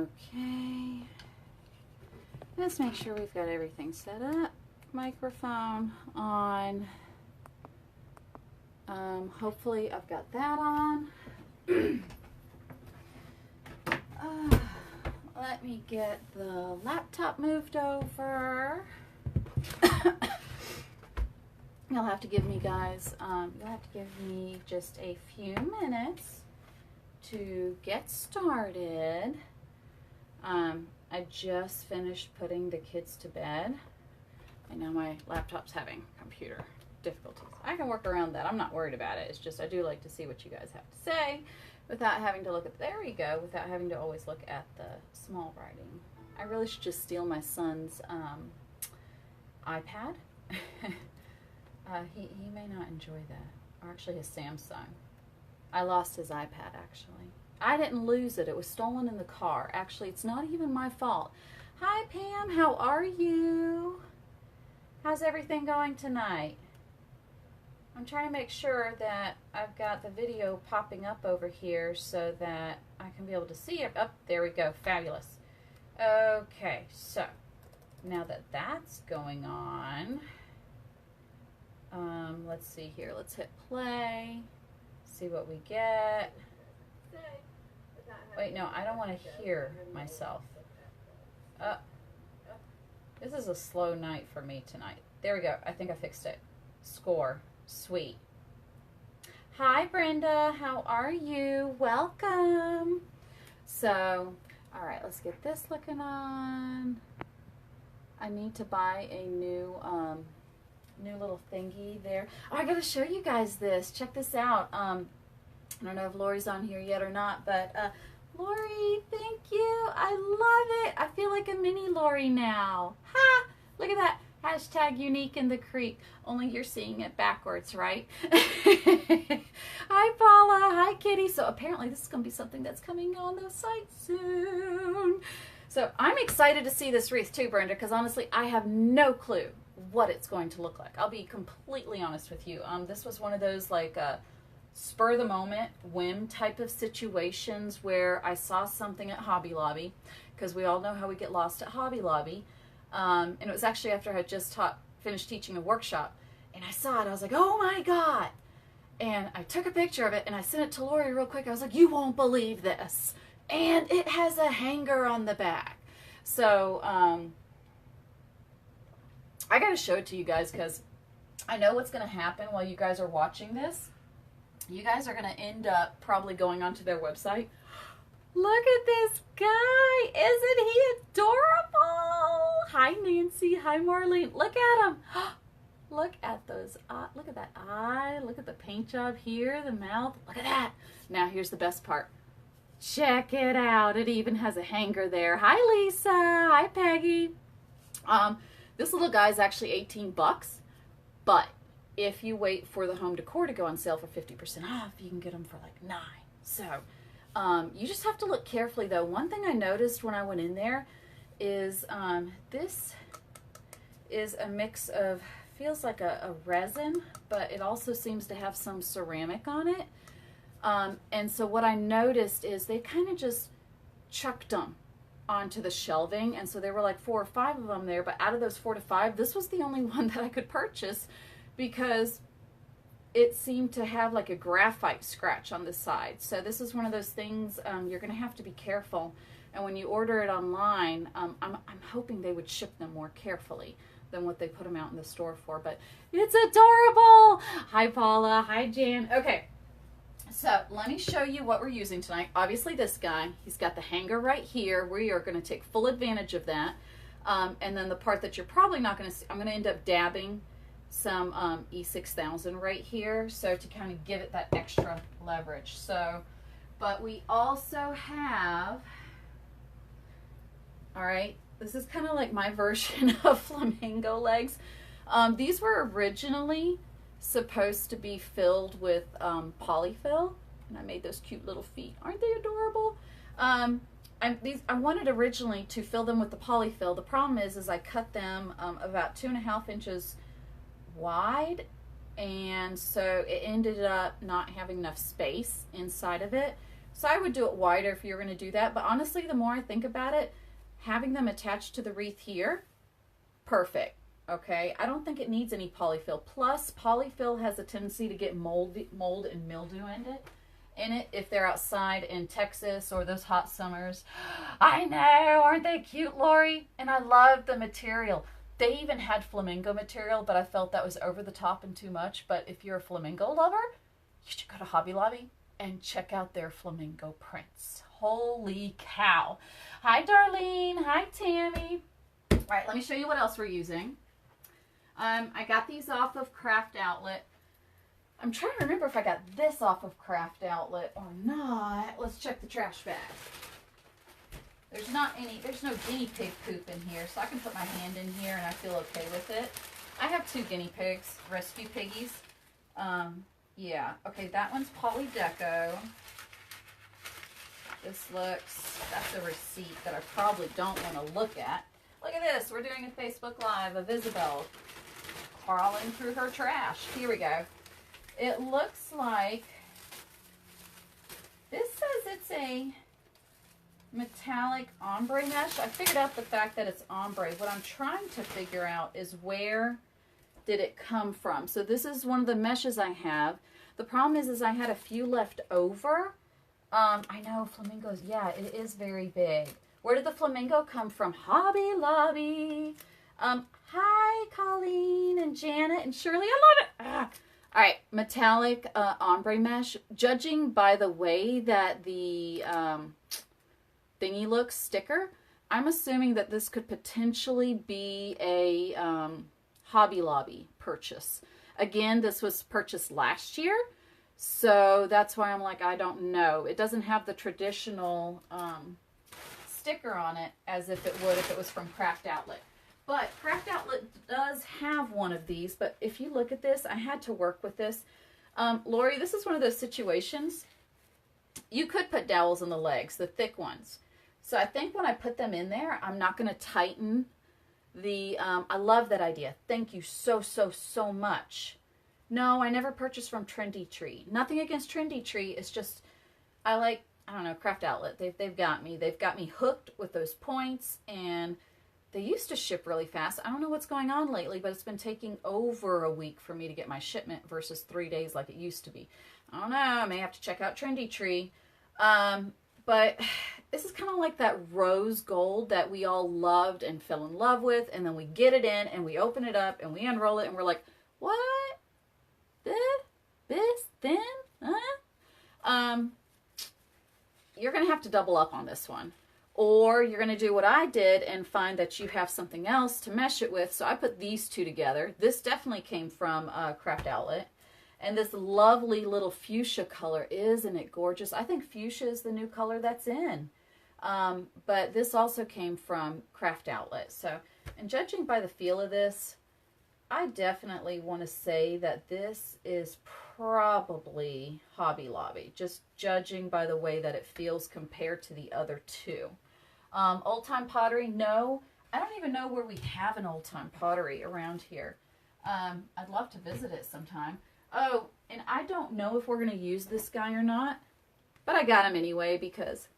Okay. Let's make sure we've got everything set up. Microphone on. Hopefully I've got that on. Let me get the laptop moved over. You'll have to give me, guys, you'll have to give me just a few minutes to get started. I just finished putting the kids to bed. I know my laptop's having computer difficulties. I can work around that. I'm not worried about it. It's just I do like to see what you guys have to say without having to look at, there we go, without having to always look at the small writing. I really should just steal my son's iPad. He may not enjoy that. Or actually his Samsung. I lost his iPad, actually. I didn't lose it. It was stolen in the car. Actually, it's not even my fault. Hi, Pam. How are you? How's everything going tonight? I'm trying to make sure that I've got the video popping up over here so that I can be able to see it. Oh, there we go. Fabulous. Okay, so now that that's going on, let's see here. Let's hit play. See what we get. Wait, no, I don't want to hear myself. This is a slow night for me tonight. There we go. I think I fixed it. Score. Sweet. Hi, Brenda. How are you? Welcome. So, all right, let's get this looking on. I need to buy a new little thingy there. Oh, I got to show you guys this. Check this out. I don't know if Lori's on here yet or not, but Lori, thank you. I love it. I feel like a mini Lori now. Ha! Look at that. Hashtag unique in the creek. Only you're seeing it backwards, right? Hi, Paula. Hi, Kitty. So apparently this is going to be something that's coming on the site soon. So I'm excited to see this wreath too, Brenda, because honestly, I have no clue what it's going to look like. I'll be completely honest with you. This was one of those like spur of the moment whim type of situations where I saw something at Hobby Lobby, because we all know how we get lost at Hobby Lobby. And it was actually after I had just finished teaching a workshop, and I saw it. I was like, oh my God. And I took a picture of it and I sent it to Lori real quick. I was like, you won't believe this. And it has a hanger on the back. So I got to show it to you guys, because I know what's going to happen while you guys are watching this. You guys are going to end up probably going onto their website. Look at this guy. Isn't he adorable? Hi, Nancy. Hi, Marlene. Look at him. Look at those. Look at that eye. Look at the paint job here, the mouth. Look at that. Now, here's the best part. Check it out. It even has a hanger there. Hi, Lisa. Hi, Peggy. This little guy is actually 18 bucks, but if you wait for the home decor to go on sale for 50% off, you can get them for like $9. So you just have to look carefully, though. One thing I noticed when I went in there is this is a mix of, feels like a resin, but it also seems to have some ceramic on it. And so what I noticed is they kind of just chucked them onto the shelving, and so there were like 4 or 5 of them there, but out of those 4 to 5, this was the only one that I could purchase, because it seemed to have like a graphite scratch on the side. So this is one of those things you're going to have to be careful, and when you order it online, I'm hoping they would ship them more carefully than what they put them out in the store for, but it's adorable. Hi, Paula. Hi, Jan. Okay. So let me show you what we're using tonight. Obviously this guy, he's got the hanger right here. We are going to take full advantage of that. And then the part that you're probably not going to see, I'm going to end up dabbing some E6000 right here. So to kind of give it that extra leverage. So, but we also have, all right, this is kind of like my version of flamingo legs. These were originally supposed to be filled with polyfill, and I made those cute little feet. Aren't they adorable? I wanted originally to fill them with the polyfill. The problem is I cut them about 2.5 inches wide, and so it ended up not having enough space inside of it. So I would do it wider if you're going to do that. But honestly, the more I think about it, having them attached to the wreath here, perfect. Okay, I don't think it needs any polyfill. Plus, polyfill has a tendency to get mold and mildew in it if they're outside in Texas or those hot summers. I know, aren't they cute, Lori? And I love the material. They even had flamingo material, but I felt that was over the top and too much. But if you're a flamingo lover, you should go to Hobby Lobby and check out their flamingo prints. Holy cow. Hi, Darlene. Hi, Tammy. All right, let me show you what else we're using. I got these off of Craft Outlet. I'm trying to remember if I got this off of Craft Outlet or not. Let's check the trash bag. There's no guinea pig poop in here, so I can put my hand in here and I feel okay with it. I have 2 guinea pigs, rescue piggies. Yeah, okay, that one's Poly Deco. That's a receipt that I probably don't want to look at. Look at this, we're doing a Facebook Live of Isabel crawling through her trash. Here we go. It looks like, this says it's a metallic ombre mesh. I figured out the fact that it's ombre. What I'm trying to figure out is where did it come from. So this is one of the meshes I have. The problem is I had a few left over. I know flamingos, yeah, it is very big. Where did the flamingo come from? Hobby Lobby. Hi, Colleen and Janet and Shirley. I love it. Ah. All right, metallic ombre mesh. Judging by the way that the thingy looks, sticker, I'm assuming that this could potentially be a Hobby Lobby purchase. Again, this was purchased last year, so that's why I'm like, I don't know. It doesn't have the traditional sticker on it as if it would if it was from Craft Outlet. But Craft Outlet does have one of these, but if you look at this, I had to work with this. Lori, this is one of those situations. You could put dowels in the legs, the thick ones. So I think when I put them in there, I'm not going to tighten the, I love that idea. Thank you so, so, so much. No, I never purchased from Trendy Tree. Nothing against Trendy Tree. It's just, I don't know, Craft Outlet. They've got me. They've got me hooked with those points, and they used to ship really fast. I don't know what's going on lately, but it's been taking over a week for me to get my shipment versus 3 days like it used to be. I don't know. I may have to check out Trendy Tree. But this is kind of like that rose gold that we all loved and fell in love with, and then we get it in and we open it up and we unroll it and we're like, what? This thin? Huh? You're going to have to double up on this one. Or you're going to do what I did and find that you have something else to mesh it with. So I put these two together. This definitely came from Craft Outlet. And this lovely little fuchsia color, isn't it gorgeous? I think fuchsia is the new color that's in. But this also came from Craft Outlet. So, and judging by the feel of this, I definitely want to say that this is probably Hobby Lobby. Just judging by the way that it feels compared to the other two. Old Time Pottery, no. I don't even know where we have an Old Time Pottery around here. I'd love to visit it sometime. Oh, and I don't know if we're going to use this guy or not, but I got him anyway because,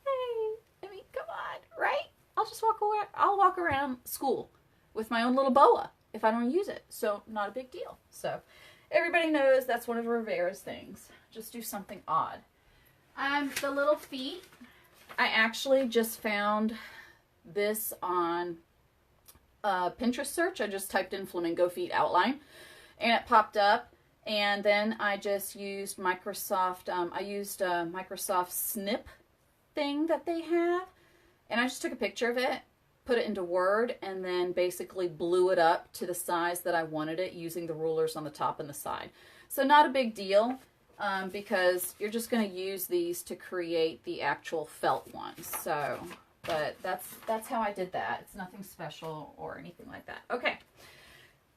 hey, I mean, come on, right? I'll just walk around, I'll walk around school with my own little boa if I don't use it, so not a big deal. So everybody knows that's one of Rivera's things. Just do something odd. The little feet, I actually just found this on Pinterest search. I just typed in flamingo feet outline and it popped up. And then I just used Microsoft, Microsoft Snip thing that they have. And I just took a picture of it, put it into Word, and then basically blew it up to the size that I wanted it using the rulers on the top and the side. So not a big deal because you're just going to use these to create the actual felt ones. So, but that's how I did that. It's nothing special or anything like that. Okay.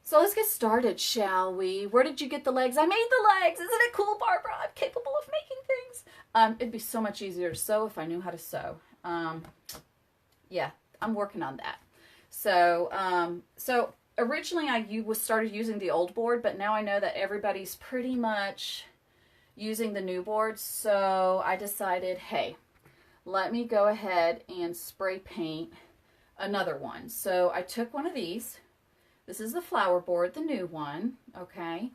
So let's get started, shall we? Where did you get the legs? I made the legs. Isn't it cool, Barbara? I'm capable of making things. It'd be so much easier to sew if I knew how to sew. Yeah, I'm working on that. So, so originally I started using the old board, but now I know that everybody's pretty much using the new board. So I decided, hey, let me go ahead and spray paint another one. So I took one of these. This is the flower board, the new one, okay?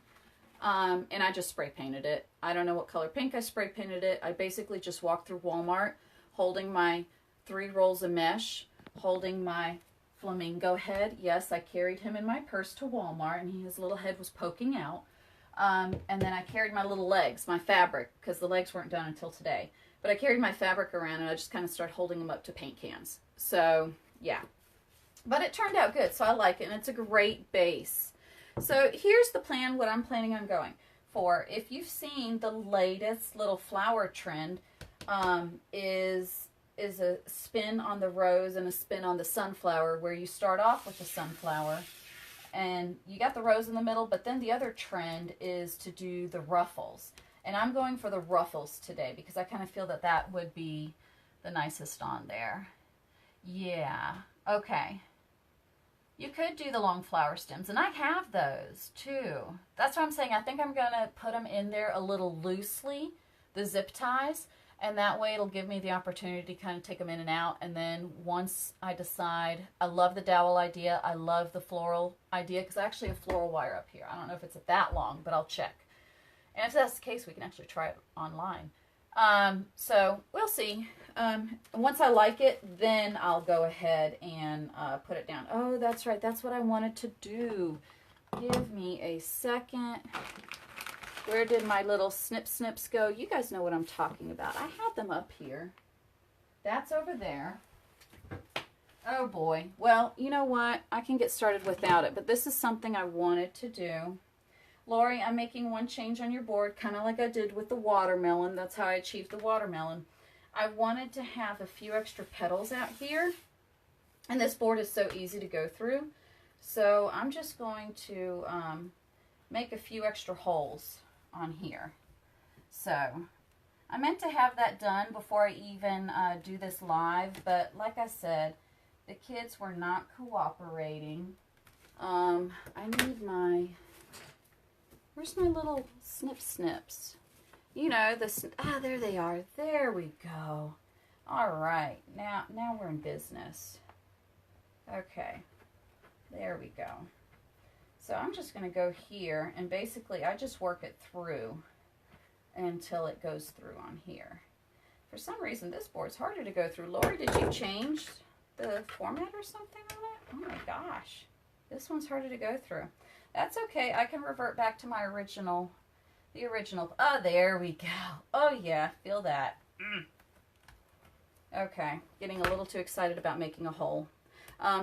And I just spray painted it. I don't know what color pink I spray painted it. I basically just walked through Walmart holding my 3 rolls of mesh, holding my flamingo head. Yes, I carried him in my purse to Walmart, and his little head was poking out. And then I carried my little legs, my fabric, because the legs weren't done until today. But I carried my fabric around, and I just kind of started holding them up to paint cans. So, yeah. But it turned out good, so I like it, and it's a great base. So here's the plan, what I'm planning on going for. If you've seen the latest little flower trend, is a spin on the rose and a spin on the sunflower, where you start off with the sunflower and you got the rose in the middle, but then the other trend is to do the ruffles. And I'm going for the ruffles today because I kind of feel that that would be the nicest on there. Yeah, okay. You could do the long flower stems, and I have those too. That's what I'm saying. I think I'm going to put them in there a little loosely, the zip ties, and that way it'll give me the opportunity to kind of take them in and out. And then once I decide, I love the dowel idea, I love the floral idea, because I actually have floral wire up here. I don't know if it's that long, but I'll check. And if that's the case, we can actually try it online. So we'll see. Once I like it, then I'll go ahead and put it down. Oh, that's right. That's what I wanted to do. Give me a second. Where did my little snips go? You guys know what I'm talking about. I had them up here. That's over there. Oh boy. Well, you know what? I can get started without it, but this is something I wanted to do. Lori, I'm making one change on your board, kind of like I did with the watermelon. That's how I achieved the watermelon. I wanted to have a few extra petals out here, and this board is so easy to go through. So I'm just going to make a few extra holes on here. So I meant to have that done before I even do this live, but like I said, the kids were not cooperating. I need my... Where's my little snips? You know, there they are. There we go. All right, now we're in business. Okay, there we go. So I'm just going to go here, and basically I just work it through until it goes through on here. For some reason, this board's harder to go through. Lori, did you change the format or something on it? Oh my gosh, this one's harder to go through. That's okay. I can revert back to my original, the original. Oh, there we go. Oh, yeah. Feel that. Okay. Getting a little too excited about making a hole.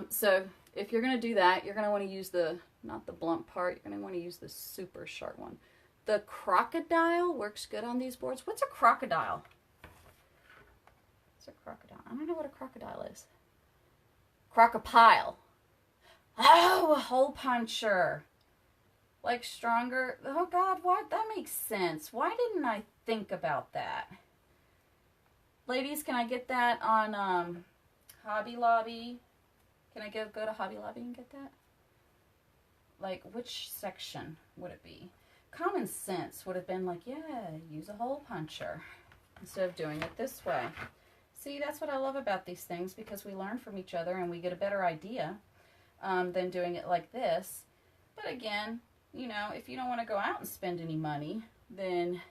So if you're going to do that, you're going to want to use the, not the blunt part, you're going to want to use the super sharp one. The crocodile works good on these boards. What's a crocodile? What's a crocodile? I don't know what a crocodile is. Crocopile. Oh, a hole puncher. Like stronger. Oh God, what? That makes sense. Why didn't I think about that? Ladies, can I get that on Hobby Lobby? Can I go to Hobby Lobby and get that? Like, which section would it be? Common sense would have been like, yeah, use a hole puncher instead of doing it this way. See, that's what I love about these things, because we learn from each other and we get a better idea than doing it like this. But again, you know, if you don't want to go out and spend any money, then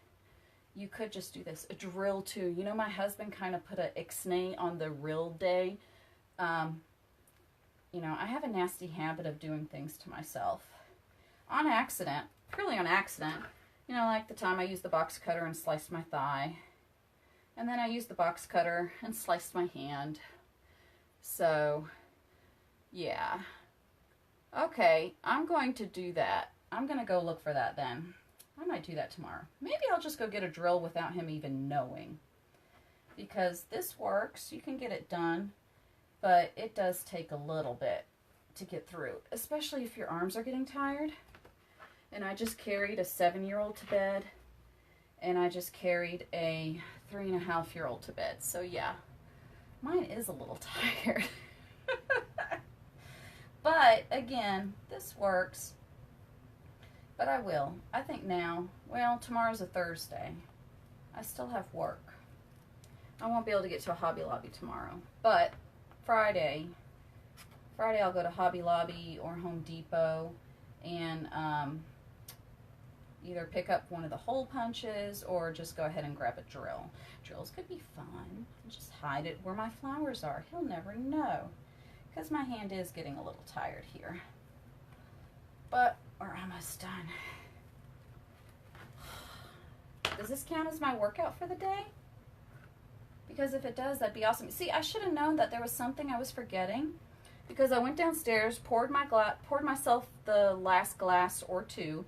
you could just do this. A drill too. You know, my husband kind of put a ixnay on the rill day. You know, I have a nasty habit of doing things to myself on accident, purely on accident. You know, like the time I used the box cutter and sliced my thigh. And then I used the box cutter and sliced my hand. So, yeah. Okay, I'm going to do that. I'm going to go look for that then. I might do that tomorrow. Maybe I'll just go get a drill without him even knowing. Because this works. You can get it done. But it does take a little bit to get through. Especially if your arms are getting tired. And I just carried a 7-year-old to bed. And I just carried a 3.5-year-old to bed. So yeah, mine is a little tired. But again, this works. But I will. I think now, well, tomorrow's a Thursday. I still have work. I won't be able to get to a Hobby Lobby tomorrow. But Friday I'll go to Hobby Lobby or Home Depot and either pick up one of the hole punches or just go ahead and grab a drill. Drills could be fun. Just hide it where my flowers are. He'll never know. Because my hand is getting a little tired here. But we're almost done. Does this count as my workout for the day? Because if it does, that'd be awesome. See, I should have known that there was something I was forgetting. Because I went downstairs, poured myself the last glass or two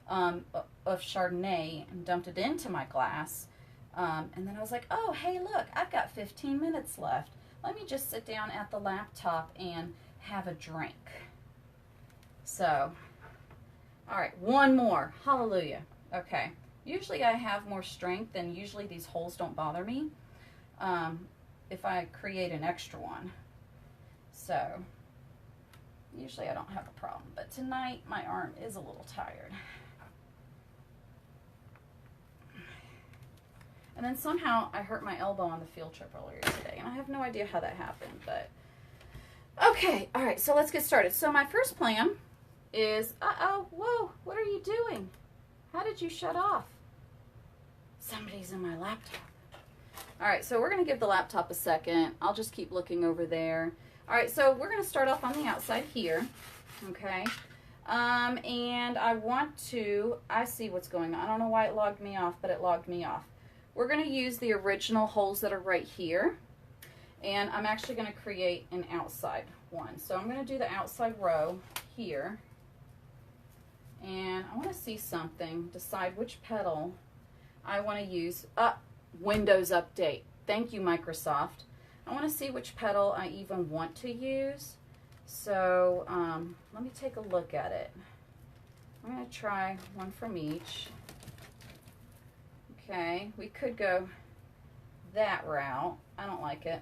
of Chardonnay and dumped it into my glass. And then I was like, oh, hey, look, I've got 15 minutes left. Let me just sit down at the laptop and have a drink. So, all right, one more. Hallelujah. Okay. Usually I have more strength, and usually these holes don't bother me if I create an extra one. So, usually I don't have a problem. But tonight, my arm is a little tired. And then somehow I hurt my elbow on the field trip earlier today. And I have no idea how that happened. But, okay. All right, so let's get started. So my first plan is, whoa, what are you doing? How did you shut off? Somebody's in my laptop. All right, so we're going to give the laptop a second. I'll just keep looking over there. All right, so we're going to start off on the outside here, okay? And I see what's going on. I don't know why it logged me off, but it logged me off. We're going to use the original holes that are right here, and I'm actually going to create an outside one. So I'm going to do the outside row here, and I want to see something, decide which petal I want to use. Windows Update. Thank you, Microsoft. I want to see which petal I even want to use. So let me take a look at it. I'm going to try one from each. Okay, we could go that route. I don't like it.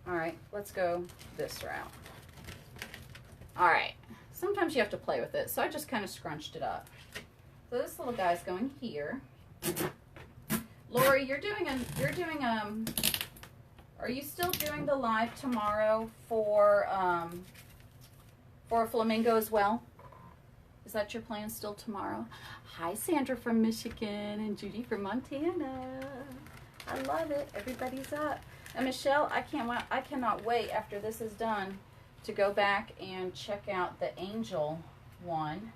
All right, let's go this route. All right, sometimes you have to play with it, so I just kind of scrunched it up. So this little guy's going here. Lori, are you still doing the live tomorrow for Flamingo as well? Is that your plan still tomorrow? Hi, Sandra from Michigan and Judy from Montana. I love it. Everybody's up. And Michelle, I cannot wait after this is done to go back and check out the Angel one,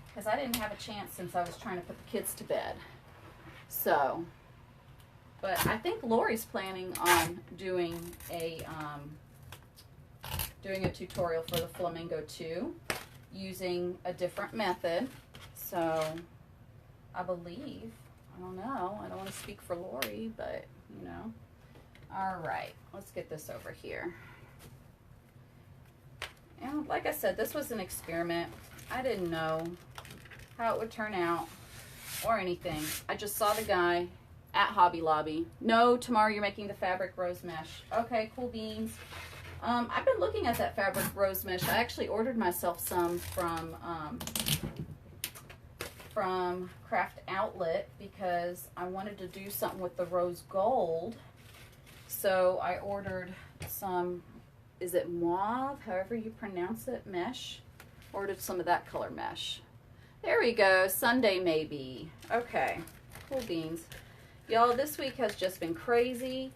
because I didn't have a chance since I was trying to put the kids to bed. So, but I think Lori's planning on doing a tutorial for the Flamingo 2 using a different method. So, I believe, I don't know, I don't want to speak for Lori, but, you know. All right, let's get this over here. And like I said, this was an experiment. I didn't know how it would turn out or anything. I just saw the guy at Hobby Lobby. No, tomorrow you're making the fabric rose mesh. Okay, cool beans. I've been looking at that fabric rose mesh. I actually ordered myself some from Craft Outlet because I wanted to do something with the rose gold. So I ordered some, is it mauve, however you pronounce it, mesh. Ordered some of that color mesh. There we go, Sunday maybe. Okay, cool beans. Y'all, this week has just been crazy.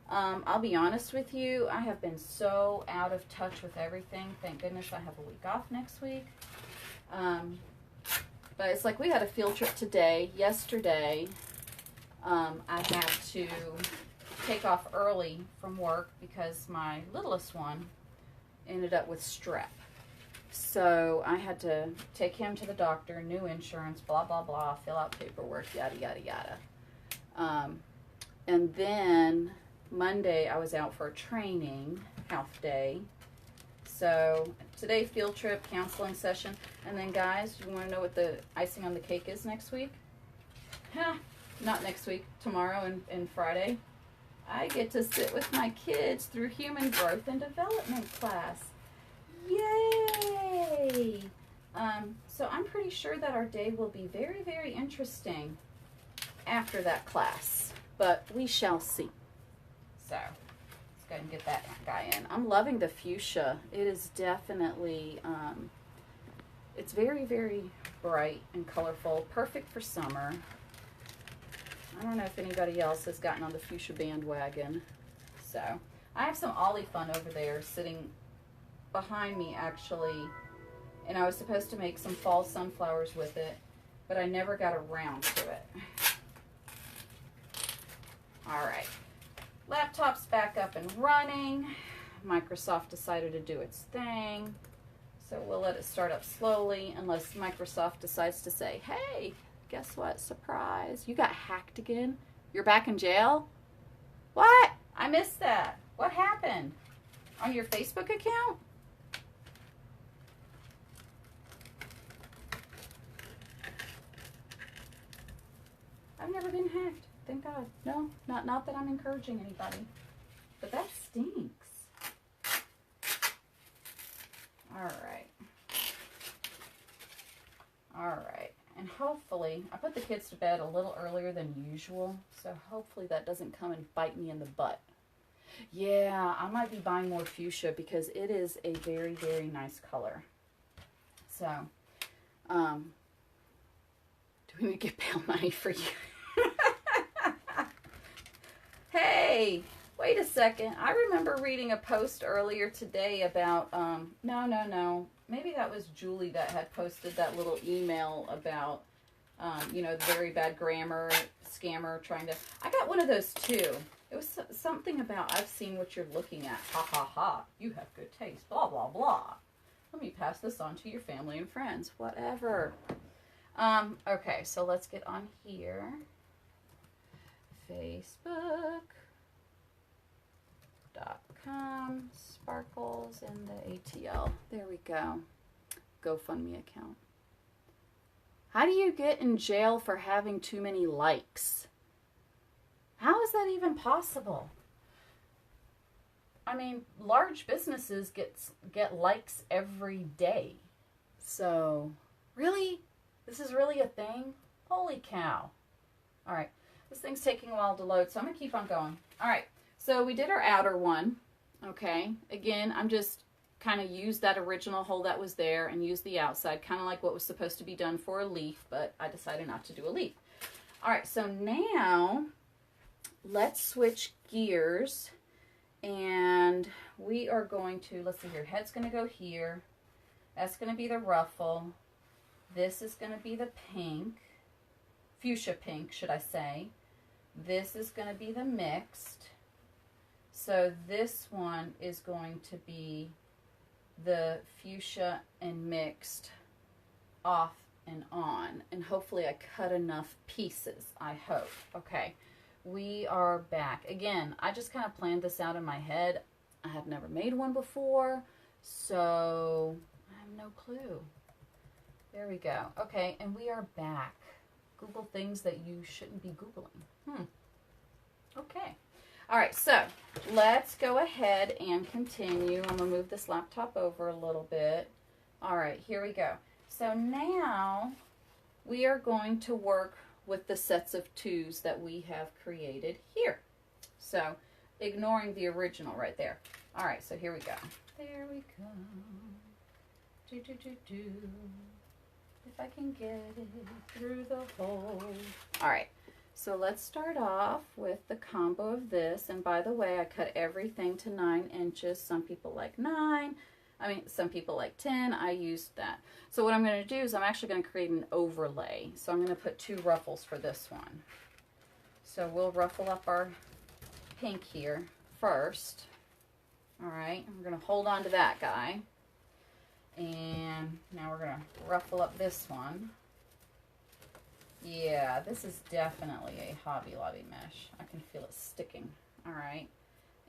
I'll be honest with you, I have been so out of touch with everything. Thank goodness I have a week off next week. But it's like we had a field trip today. Yesterday, I had to take off early from work because my littlest one ended up with strep. So I had to take him to the doctor, new insurance, blah, blah, blah, fill out paperwork, yada, yada, yada. And then Monday I was out for a training, half day. So today, field trip, counseling session. And then guys, you want to know what the icing on the cake is next week? Not next week, tomorrow and Friday. I get to sit with my kids through human growth and development class. Yay! So I'm pretty sure that our day will be very, very interesting after that class, but we shall see. So let's go ahead and get that guy in. I'm loving the fuchsia. It is definitely, it's very, very bright and colorful, perfect for summer. I don't know if anybody else has gotten on the fuchsia bandwagon. So I have some olifant over there sitting behind me actually, and I was supposed to make some fall sunflowers with it, but I never got around to it. All right, laptop's back up and running. Microsoft decided to do its thing, so we'll let it start up slowly unless Microsoft decides to say, hey, guess what? Surprise. You got hacked again? You're back in jail? What? I missed that. What happened? On your Facebook account? I've never been hacked. Thank God. No, not that I'm encouraging anybody. But that stinks. All right. All right. And hopefully, I put the kids to bed a little earlier than usual, so hopefully that doesn't come and bite me in the butt. Yeah, I might be buying more fuchsia because it is a very, very nice color. So, do we need to get bail money for you? Hey, wait a second. I remember reading a post earlier today about, no. Maybe that was Julie that had posted that little email about, you know, the very bad grammar scammer trying to... I got one of those too. It was something about, I've seen what you're looking at. Ha, ha, ha. You have good taste. Blah, blah, blah. Let me pass this on to your family and friends. Whatever. Okay, so let's get on here. Facebook.com, sparkles in the ATL. There we go. GoFundMe account. How do you get in jail for having too many likes? How is that even possible? I mean, large businesses get likes every day. So, really? This is really a thing? Holy cow. All right. This thing's taking a while to load, so I'm going to keep on going. All right, so we did our outer one, okay? Again, I'm just kind of used that original hole that was there and used the outside, kind of like what was supposed to be done for a leaf, but I decided not to do a leaf. All right, so now let's switch gears, and we are going to, let's see here, head's going to go here. That's going to be the ruffle. This is going to be the pink, fuchsia pink, should I say. This is going to be the mixed. So this one is going to be the fuchsia and mixed off and on. And hopefully I cut enough pieces, I hope. Okay, we are back. Again, I just kind of planned this out in my head. I have never made one before, so I have no clue. There we go. Okay, and we are back. Google things that you shouldn't be Googling. Okay. All right, so let's go ahead and continue. I'm going to move this laptop over a little bit. All right, here we go. So now we are going to work with the sets of twos that we have created here. So ignoring the original right there. All right, so here we go. There we go. Do, do, do, do. If I can get it through the hole. All right, so let's start off with the combo of this. And by the way, I cut everything to 9 inches. Some people like 9. Some people like 10. I used that. So what I'm going to do is I'm actually going to create an overlay. So I'm going to put 2 ruffles for this one. So we'll ruffle up our pink here first. All right, and we're going to hold on to that guy. And now we're going to ruffle up this one. Yeah, this is definitely a Hobby Lobby mesh. I can feel it sticking. All right.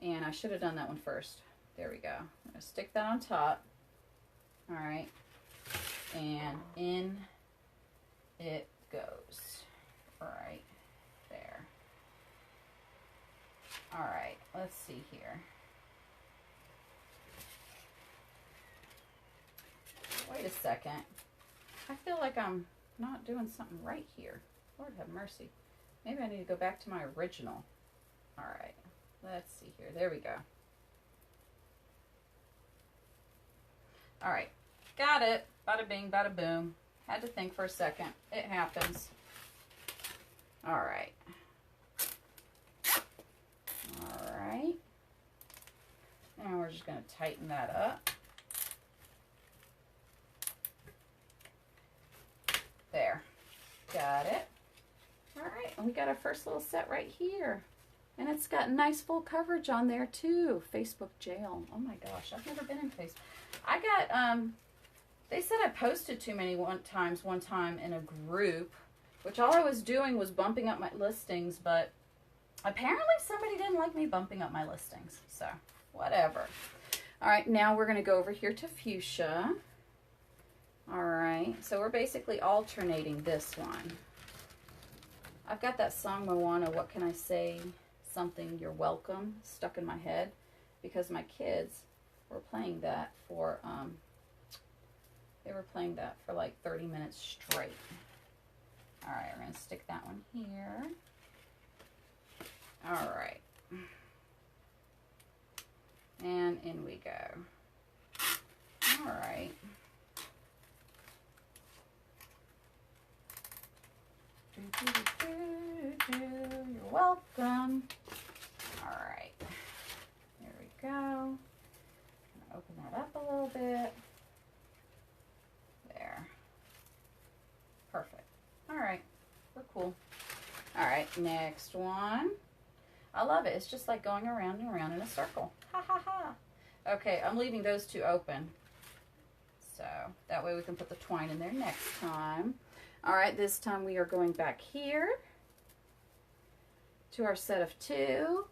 And I should have done that one first. There we go. I'm going to stick that on top. All right. And in it goes. Right there. All right. Let's see here. Wait a second. I feel like I'm not doing something right here. Lord have mercy. Maybe I need to go back to my original. All right, let's see here. There we go. All right, got it. Bada bing, bada boom. Had to think for a second. It happens. All right. All right. Now we're just going to tighten that up. There. Got it. All right, and we got our first little set right here. And it's got nice full coverage on there too. Facebook jail. Oh my gosh, I've never been in Facebook. I got, they said I posted too many one time in a group, which all I was doing was bumping up my listings, but apparently somebody didn't like me bumping up my listings. So, whatever. All right, now we're going to go over here to fuchsia. All right, so we're basically alternating this one. I've got that song Moana, What Can I Say? Something, You're Welcome, stuck in my head because my kids were playing that for, like 30 minutes straight. All right, we're going to stick that one here. All right. And in we go. All right. You're welcome. All right. There we go. Open that up a little bit. There. Perfect. All right. We're cool. All right. Next one. I love it. It's just like going around and around in a circle. Ha ha ha. Okay. I'm leaving those two open. So that way we can put the twine in there next time. All right, this time we are going back here to our set of 2.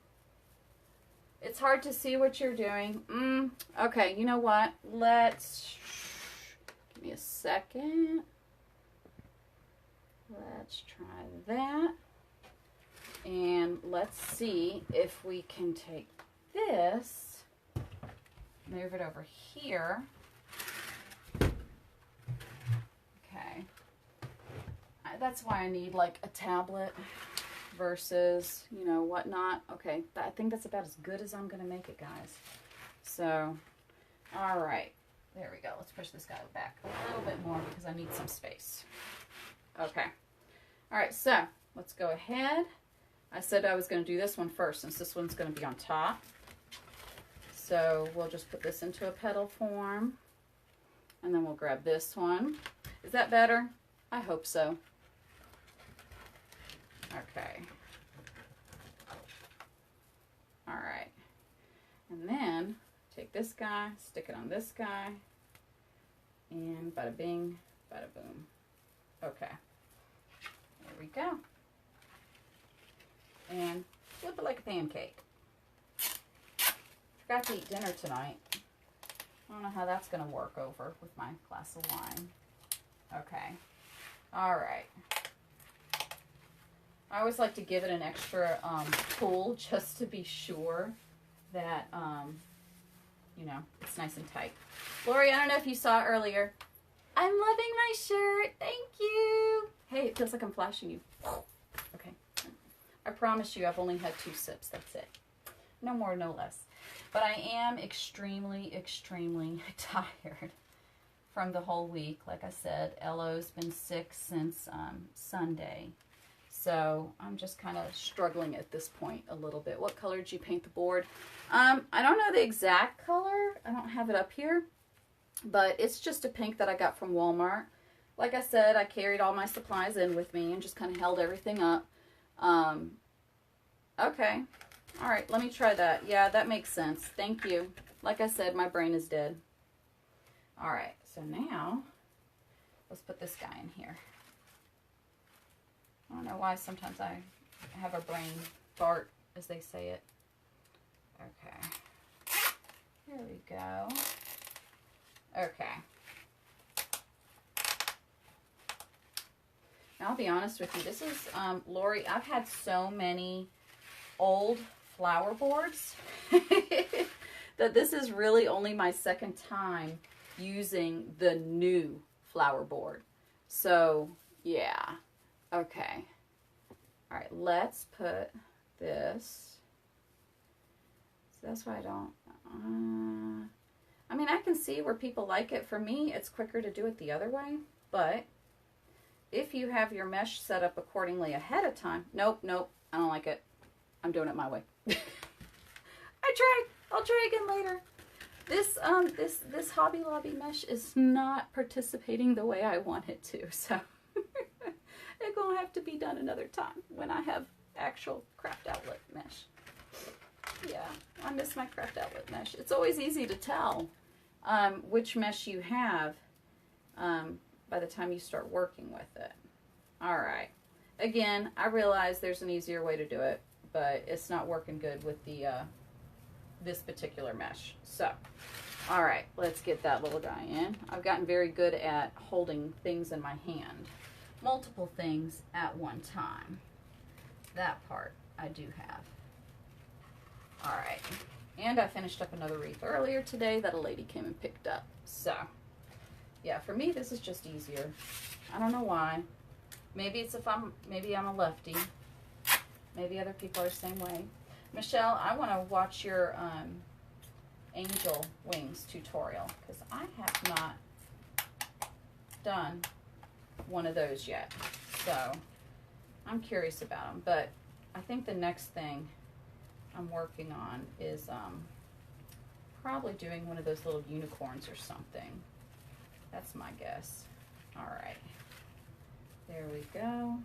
It's hard to see what you're doing. Okay, you know what? Give me a second. Let's try that. And let's see if we can take this, move it over here. Okay. That's why I need like a tablet versus, you know, whatnot. Okay, I think that's about as good as I'm going to make it, guys. So, all right. There we go. Let's push this guy back a little bit more because I need some space. Okay. All right, so let's go ahead. I said I was going to do this one first since this one's going to be on top. So we'll just put this into a petal form. And then we'll grab this one. Is that better? I hope so. Okay. All right. And then take this guy, stick it on this guy, and bada bing, bada boom. Okay. There we go. And flip it like a pancake. Forgot to eat dinner tonight. I don't know how that's going to work over with my glass of wine. Okay. All right. I always like to give it an extra pull just to be sure that, you know, it's nice and tight. Lori, I don't know if you saw earlier. I'm loving my shirt. Thank you. Hey, it feels like I'm flashing you. Okay. I promise you I've only had 2 sips. That's it. No more, no less. But I am extremely, extremely tired from the whole week. Like I said, Ello's been sick since Sunday. So I'm just kind of struggling at this point a little bit. What color did you paint the board? I don't know the exact color. I don't have it up here. But it's just a pink that I got from Walmart. Like I said, I carried all my supplies in with me and just kind of held everything up. Okay. All right, let me try that. Yeah, that makes sense. Thank you. Like I said, my brain is dead. All right, so now let's put this guy in here. I don't know why sometimes I have a brain fart, as they say it. Okay. Here we go. Okay. Now, I'll be honest with you. This is, Lori, I've had so many old flower boards that this is really only my second time using the new flower board. So, yeah. Okay. All right, let's put this. So that's why I don't... I mean, I can see where people like it. For me, it's quicker to do it the other way. But if you have your mesh set up accordingly ahead of time... Nope, I don't like it. I'm doing it my way. I tried. I'll try again later. This Hobby Lobby mesh is not participating the way I want it to. So it's going to have to be done another time when I have actual craft outlet mesh. Yeah, I miss my craft outlet mesh. It's always easy to tell which mesh you have by the time you start working with it. All right. Again, I realize there's an easier way to do it, but it's not working good with the this particular mesh. So, all right, let's get that little guy in. I've gotten very good at holding things in my hand, multiple things at one time. That part I do have. All right, and I finished up another wreath earlier today that a lady came and picked up. So, yeah, for me this is just easier. I don't know why. Maybe it's maybe I'm a lefty. Maybe other people are the same way. Michelle, I want to watch your angel wings tutorial because I have not done one of those yet. So I'm curious about them. But I think the next thing I'm working on is probably doing one of those little unicorns or something. That's my guess. All right. There we go.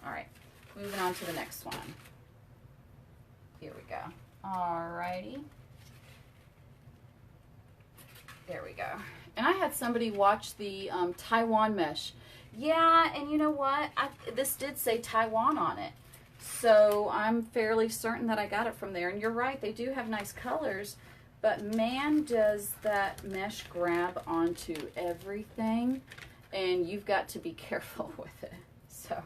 All right. Moving on to the next one. Here we go. Alrighty. There we go. And I had somebody watch the Taiwan mesh. Yeah, and you know what? This did say Taiwan on it. So I'm fairly certain that I got it from there. And you're right, they do have nice colors. But man, does that mesh grab onto everything. And you've got to be careful with it. So...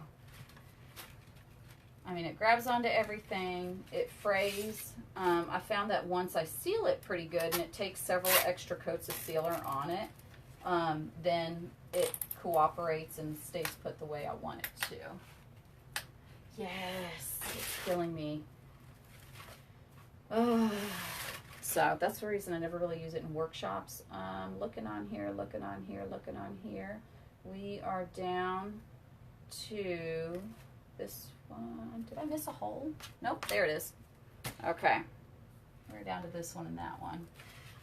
I mean, it grabs onto everything, it frays. I found that once I seal it pretty good, and it takes several extra coats of sealer on it, then it cooperates and stays put the way I want it to. Yes, it's killing me. Oh. So that's the reason I never really use it in workshops. Looking on here, looking on here, looking on here. We are down to this one. Did I miss a hole? Nope, there it is. Okay. We're down to this one and that one.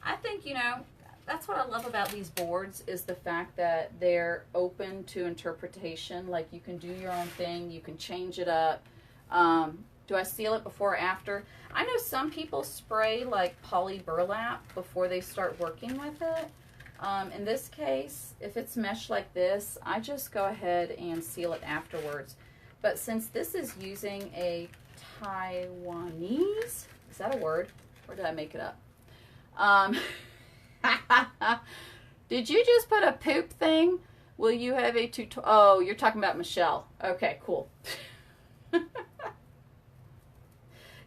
I think, you know, that's what I love about these boards is the fact that they're open to interpretation. Like you can do your own thing. You can change it up. Do I seal it before or after? I know some people spray like poly burlap before they start working with it. In this case, if it's mesh like this, I just go ahead and seal it afterwards. But since this is using a Taiwanese, is that a word? Or did I make it up? Did you just put a poop thing? Will you have a tutorial? Oh, you're talking about Michelle. Okay, cool.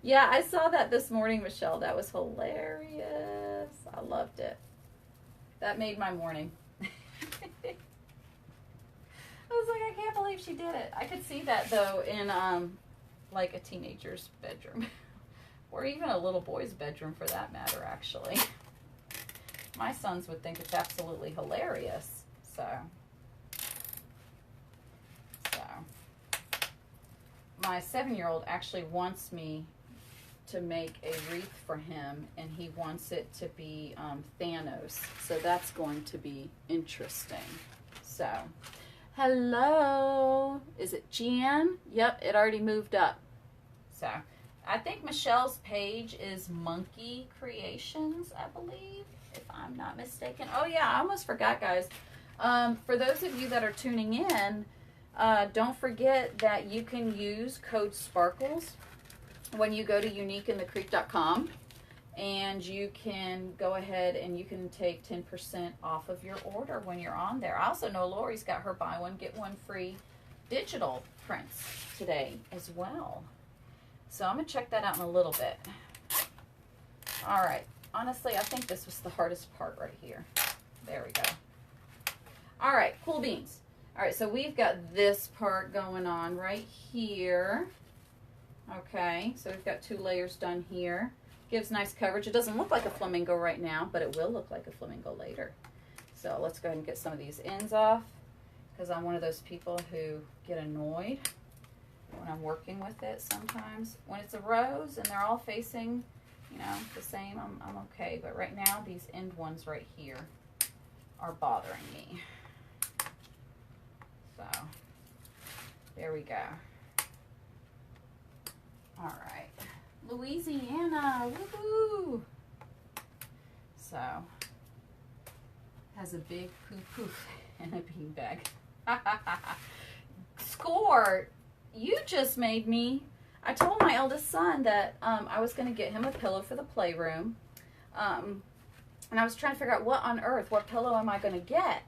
Yeah, I saw that this morning, Michelle. That was hilarious. I loved it. That made my morning. I was like, I can't believe she did it. I could see that, though, in, like, a teenager's bedroom. Or even a little boy's bedroom, for that matter, actually. My sons would think it's absolutely hilarious. So. My 7-year-old actually wants me to make a wreath for him, and he wants it to be Thanos. So that's going to be interesting. So... Hello, is it Jan? Yep, it already moved up. So, I think Michelle's page is Monkey Creations, I believe, if I'm not mistaken. Oh yeah, I almost forgot, guys. For those of you that are tuning in, don't forget that you can use code SPARKLES when you go to uniqueinthecreek.com. And you can go ahead and you can take 10% off of your order when you're on there. I also know Lori's got her buy one, get one free digital prints today as well. So I'm going to check that out in a little bit. All right. Honestly, I think this was the hardest part right here. There we go. All right. Cool beans. All right, so we've got this part going on right here. Okay, so we've got 2 layers done here. Gives nice coverage. It doesn't look like a flamingo right now, but it will look like a flamingo later. So let's go ahead and get some of these ends off, because I'm one of those people who get annoyed when I'm working with it sometimes. When it's a rose and they're all facing, you know, the same, I'm okay. But right now, these end ones right here are bothering me. So, there we go. All right. Louisiana, woohoo! So, has a big poof and a beanbag. Score! You just made me. I told my eldest son that I was going to get him a pillow for the playroom. And I was trying to figure out what pillow am I going to get?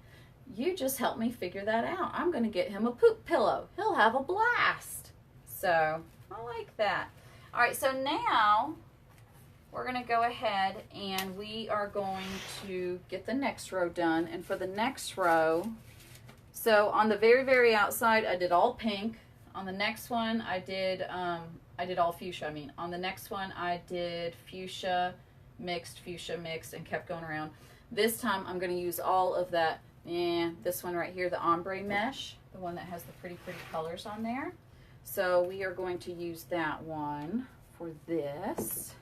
You just helped me figure that out. I'm going to get him a poop pillow. He'll have a blast. So, I like that. All right, so now we're going to go ahead and we are going to get the next row done. And for the next row, so on the very, very outside, I did all pink. On the next one, I did all fuchsia. I mean, on the next one, I did fuchsia mixed, and kept going around. This time, I'm going to use all of that. This one right here, the ombre mesh, the one that has the pretty, pretty colors on there. So we are going to use that one for this.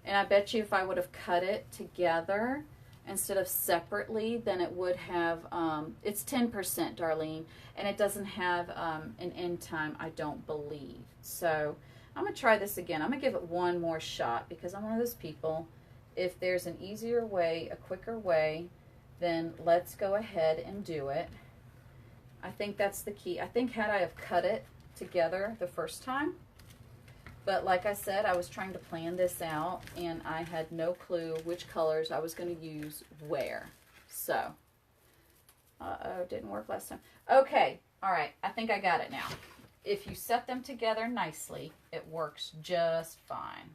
And I bet you if I would have cut it together instead of separately, then it would have, it's 10%, Darlene, and it doesn't have an end time, I don't believe. So I'm going to try this again. I'm going to give it one more shot because I'm one of those people, if there's an easier way, a quicker way, then let's go ahead and do it. I think that's the key. I think had I have cut it together the first time, but like I said, I was trying to plan this out and I had no clue which colors I was going to use where. So, it didn't work last time. Okay, all right, I think I got it now. If you set them together nicely, it works just fine.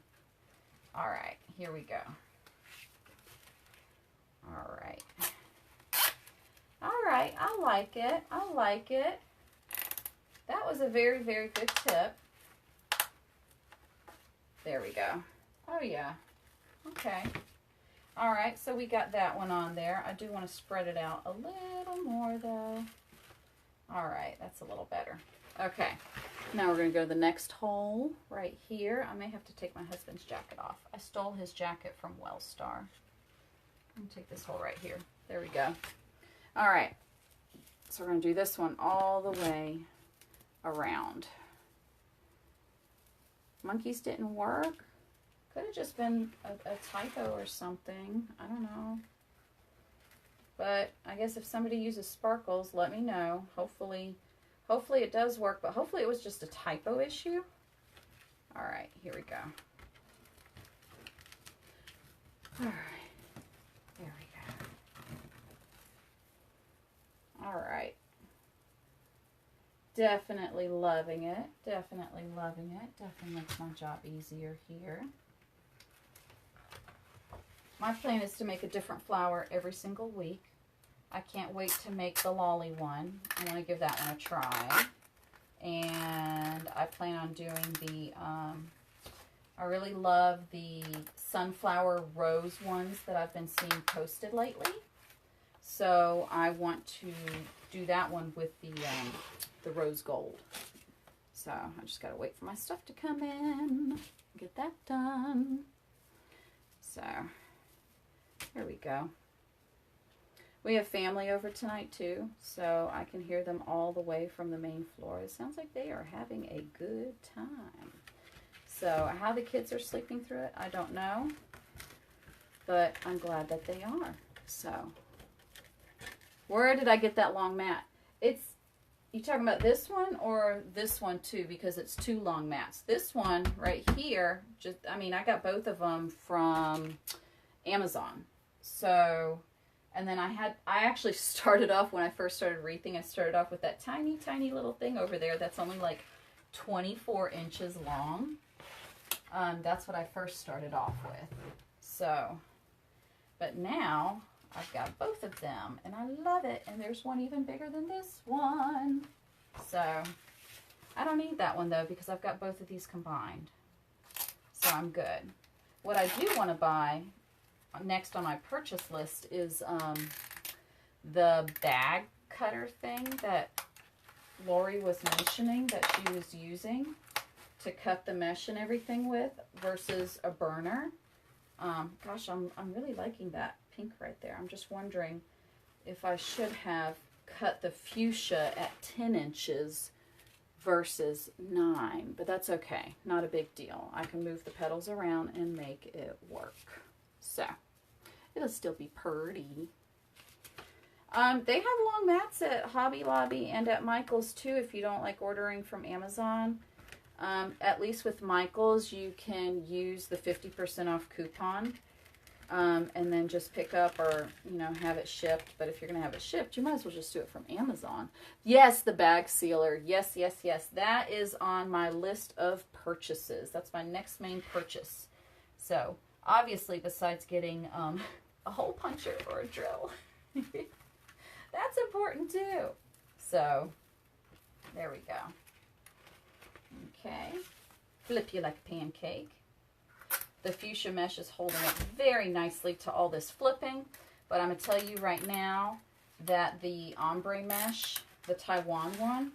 All right, here we go. All right. All right, I like it. I like it. That was a very, very good tip. There we go. Oh, yeah. Okay. All right, so we got that one on there. I do want to spread it out a little more, though. All right, that's a little better. Okay, now we're going to go to the next hole right here. I may have to take my husband's jacket off. I stole his jacket from Wellstar. I'm going to take this hole right here. There we go. All right, so we're going to do this one all the way around. Monkeys didn't work. Could have just been a typo or something. I don't know. But I guess if somebody uses sparkles, let me know. Hopefully it does work, but hopefully it was just a typo issue. All right, here we go. All right, there we go. All right. Definitely loving it. Definitely loving it. Definitely makes my job easier here. My plan is to make a different flower every single week. I can't wait to make the lolly one. I want to give that one a try. And I plan on doing the, I really love the sunflower rose ones that I've been seeing posted lately. So I want to do that one with the rose gold. So I just got to wait for my stuff to come in, get that done. So here we go. We have family over tonight too, so I can hear them all the way from the main floor. It sounds like they are having a good time. So how the kids are sleeping through it, I don't know, but I'm glad that they are. So where did I get that long mat? It's, you talking about this one or this one too, because it's two long mats. This one right here, just, I mean, I got both of them from Amazon. So, and then I actually started off, when I first started wreathing, I started off with that tiny, tiny little thing over there that's only like 24 inches long. That's what I first started off with. So, but now I've got both of them, and I love it. And there's one even bigger than this one. So I don't need that one, though, because I've got both of these combined. So I'm good. What I do want to buy next on my purchase list is the bag cutter thing that Lori was mentioning that she was using to cut the mesh and everything with versus a burner. Gosh, I'm really liking that pink right there. I'm just wondering if I should have cut the fuchsia at 10 inches versus 9, but that's okay. Not a big deal. I can move the petals around and make it work. So it'll still be pretty. They have long mats at Hobby Lobby and at Michael's too if you don't like ordering from Amazon. At least with Michael's, you can use the 50% off coupon and then just pick up or, you know, have it shipped. But if you're going to have it shipped, you might as well just do it from Amazon. Yes, the bag sealer. Yes, yes, yes. That is on my list of purchases. That's my next main purchase. So, obviously, besides getting a hole puncher or a drill, that's important too. So, there we go. Okay, flip you like a pancake. The fuchsia mesh is holding up very nicely to all this flipping, but I'm going to tell you right now that the ombre mesh, the Taiwan one,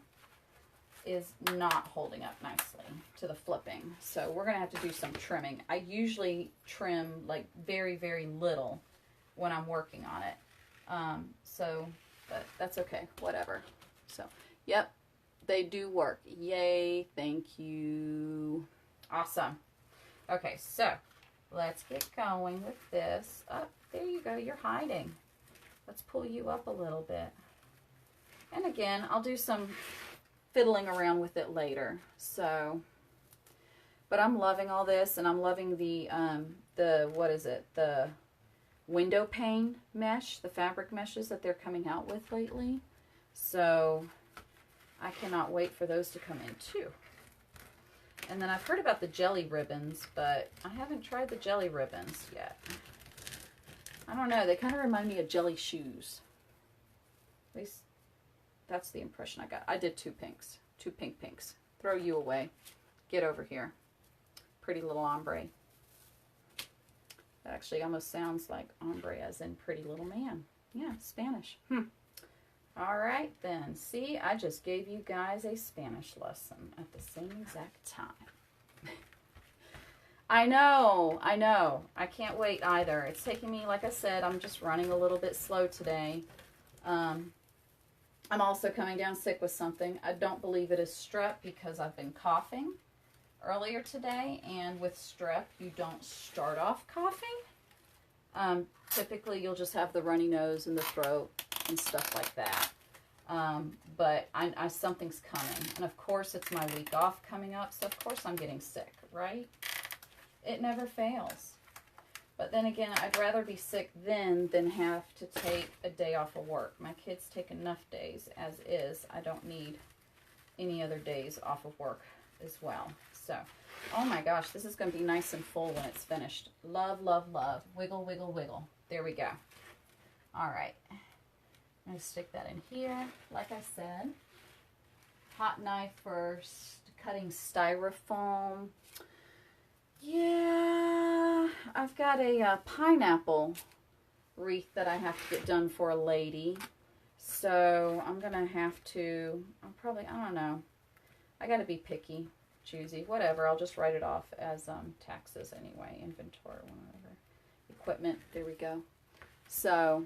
is not holding up nicely to the flipping. So we're going to have to do some trimming. I usually trim like very, very little when I'm working on it. But that's okay, whatever. So, yep. They do work. Yay, thank you. Awesome. Okay, so let's get going with this. Oh, there you go. You're hiding. Let's pull you up a little bit. And again, I'll do some fiddling around with it later. So, but I'm loving all this, and I'm loving the what is it? The window pane mesh, the fabric meshes that they're coming out with lately. So I cannot wait for those to come in too. And then I've heard about the jelly ribbons, but I haven't tried the jelly ribbons yet. I don't know. They kind of remind me of jelly shoes. At least that's the impression I got. I did 2 pinks. 2 pink pinks. Throw you away. Get over here. Pretty little ombre. That actually almost sounds like ombre as in pretty little man. Yeah, Spanish. All right, then. See, I just gave you guys a Spanish lesson at the same exact time. I know. I can't wait either. It's taking me, like I said, I'm just running a little bit slow today. I'm also coming down sick with something. I don't believe it is strep because I've been coughing earlier today. And with strep, you don't start off coughing. Typically, you'll just have the runny nose and the throat and stuff like that. But something's coming. And of course, it's my week off coming up. So of course I'm getting sick, right? It never fails. But then again, I'd rather be sick then than have to take a day off of work. My kids take enough days as is. I don't need any other days off of work as well. So, oh my gosh, this is going to be nice and full when it's finished. Love, love, love. Wiggle, wiggle, wiggle. There we go. All right. I'm going to stick that in here, like I said. Hot knife for cutting styrofoam. Yeah, I've got a pineapple wreath that I have to get done for a lady. So I'm going to have to, I don't know. I got to be picky, choosy, whatever. I'll just write it off as taxes anyway, inventory, whatever. Equipment, there we go. So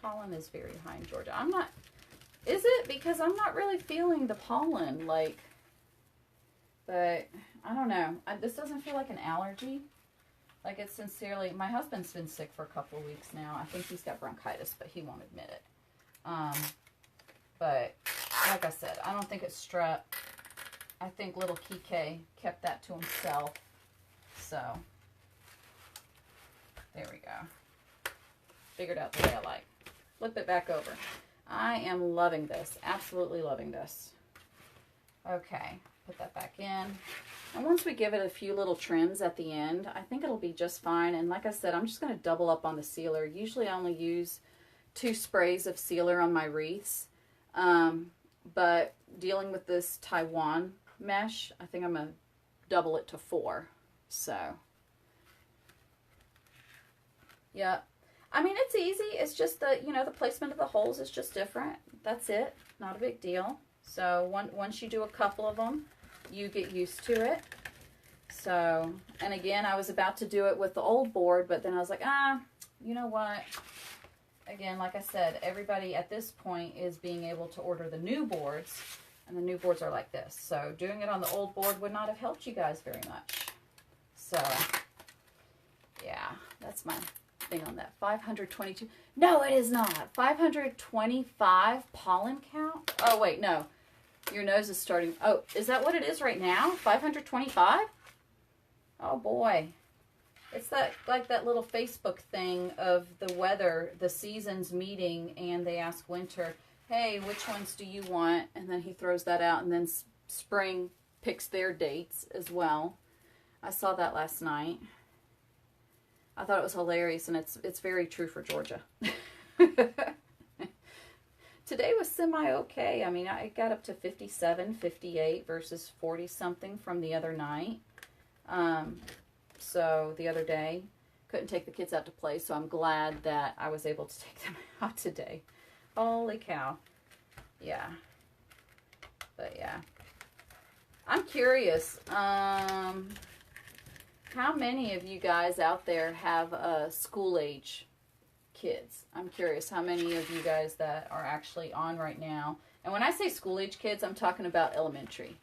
pollen is very high in Georgia. Is it? Because I'm not really feeling the pollen, like, but I don't know. This doesn't feel like an allergy. Like, it's sincerely, my husband's been sick for a couple of weeks now. I think he's got bronchitis, but he won't admit it. But like I said, I don't think it's strep. I think little Kike kept that to himself. So there we go. Figured out the way I like. Flip it back over. I am loving this. Absolutely loving this. Okay, put that back in. And once we give it a few little trims at the end, I think it'll be just fine. And like I said, I'm just going to double up on the sealer. Usually I only use 2 sprays of sealer on my wreaths. But dealing with this Taiwan mesh, I think I'm going to double it to 4. So, yeah. I mean, it's easy. It's just the, you know, the placement of the holes is just different. That's it. Not a big deal. So once you do a couple of them, you get used to it. So, and again, I was about to do it with the old board, but then I was like, you know what? Again, like I said, everybody at this point is being able to order the new boards, and the new boards are like this. So doing it on the old board would not have helped you guys very much. So, yeah, that's my thing on that. 522. No, it is not. 525 pollen count. Oh, wait, no. Your nose is starting. Oh, is that what it is right now? 525? Oh, boy. It's that, like that little Facebook thing of the weather, the seasons meeting, and they ask winter, hey, which ones do you want? And then he throws that out, and then spring picks their dates as well. I saw that last night. I thought it was hilarious, and it's very true for Georgia. Today was semi-okay. I mean, I got up to 57, 58 versus 40-something from the other night. So the other day, couldn't take the kids out to play, so I'm glad that I was able to take them out today. Holy cow. Yeah. But yeah. I'm curious, how many of you guys out there have school-age kids? I'm curious how many of you guys that are actually on right now. And when I say school-age kids, I'm talking about elementary.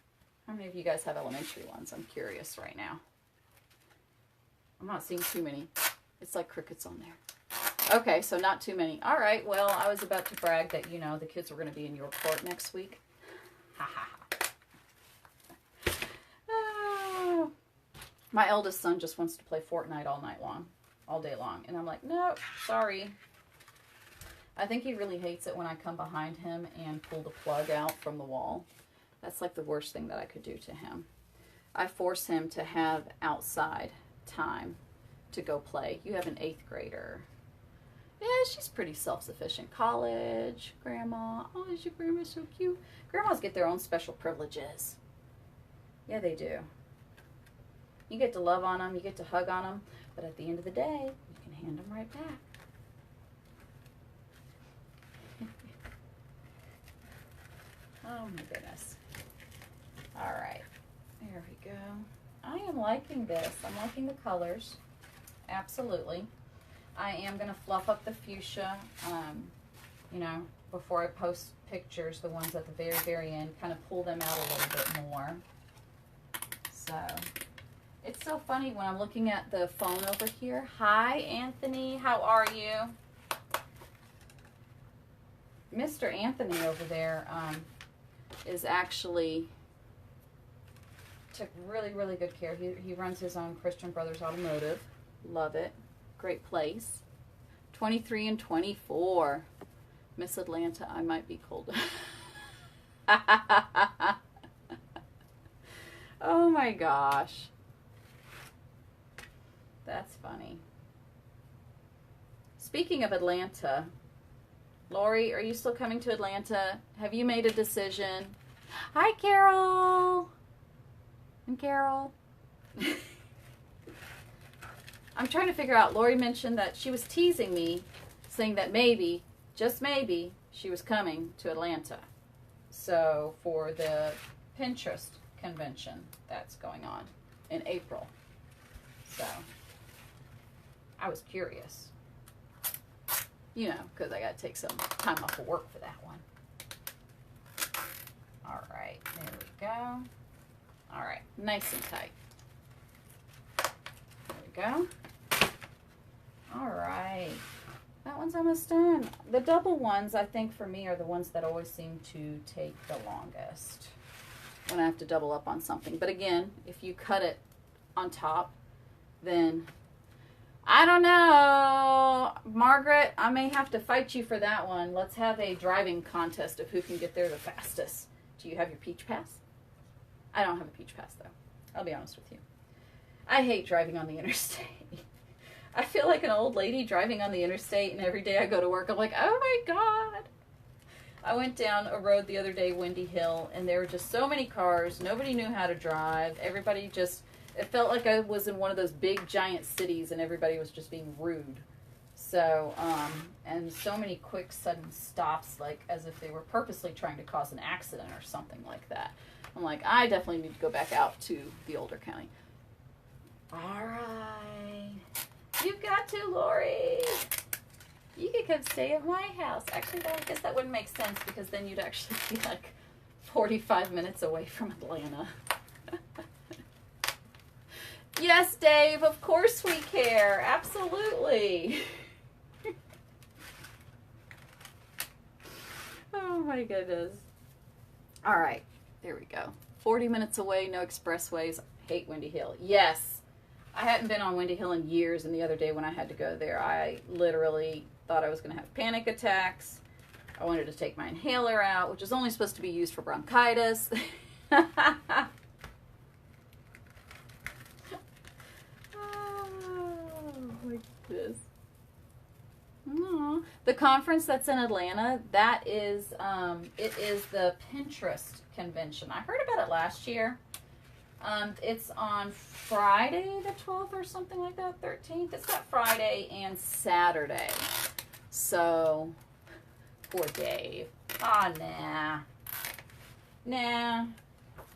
How many of you guys have elementary ones? I'm curious right now. I'm not seeing too many. It's like crickets on there. Okay, so not too many. All right, well, I was about to brag that, you know, the kids were going to be in Yorkport next week. Ha ha ha. Oh. My eldest son just wants to play Fortnite all night long, all day long. And I'm like, no, sorry. I think he really hates it when I come behind him and pull the plug out from the wall. That's like the worst thing that I could do to him. I force him to have outside time to go play. You have an 8th grader. Yeah, she's pretty self-sufficient. College, grandma. Oh, is your grandma so cute? Grandmas get their own special privileges. Yeah, they do. You get to love on them, you get to hug on them, but at the end of the day, you can hand them right back. Oh my goodness. All right, there we go. I am liking this. I'm liking the colors. Absolutely. I am going to fluff up the fuchsia, you know, before I post pictures, the ones at the very, very end, kind of pull them out a little bit more. So, it's so funny when I'm looking at the phone over here. Hi, Anthony. How are you? Mr. Anthony over there is actually took really, really good care. He runs his own Christian Brothers Automotive. Love it. Great place. 23 and 24. Miss Atlanta, I might be cold. Oh my gosh. That's funny. Speaking of Atlanta, Lori, are you still coming to Atlanta? Have you made a decision? Hi, Carol. And Carol. I'm trying to figure out, Lori mentioned that she was teasing me, saying that maybe, just maybe, she was coming to Atlanta. So, for the Pinterest convention that's going on in April. So, I was curious. You know, because I got to take some time off of work for that one. All right, there we go. All right, nice and tight. There we go. All right, that one's almost done. The double ones, I think for me, are the ones that always seem to take the longest when I have to double up on something. But again, if you cut it on top, then I don't know, Margaret, I may have to fight you for that one. Let's have a driving contest of who can get there the fastest. Do you have your Peach Pass? I don't have a Peach Pass, though. I'll be honest with you. I hate driving on the interstate. I feel like an old lady driving on the interstate, and every day I go to work, I'm like, oh my God. I went down a road the other day, Windy Hill, and there were just so many cars. Nobody knew how to drive. Everybody just, it felt like I was in one of those big giant cities, and everybody was just being rude. So, and so many quick sudden stops, like as if they were purposely trying to cause an accident or something like that. I'm like, I definitely need to go back out to the older county. All right. You've got to, Lori. You could come stay at my house. Actually, I guess that wouldn't make sense because then you'd actually be like 45 minutes away from Atlanta. Yes, Dave, of course we care. Absolutely. Oh my goodness. All right, there we go. 40 minutes away, no expressways. Hate Windy Hill. Yes. I hadn't been on Windy Hill in years, and the other day when I had to go there, I literally thought I was going to have panic attacks. I wanted to take my inhaler out, which is only supposed to be used for bronchitis. Oh my goodness. Aww. The conference that's in Atlanta, that is, it is the Pinterest convention. I heard about it last year. It's on Friday the 12th or something like that, 13th. It's got Friday and Saturday. So, poor Dave. Ah, nah. Nah.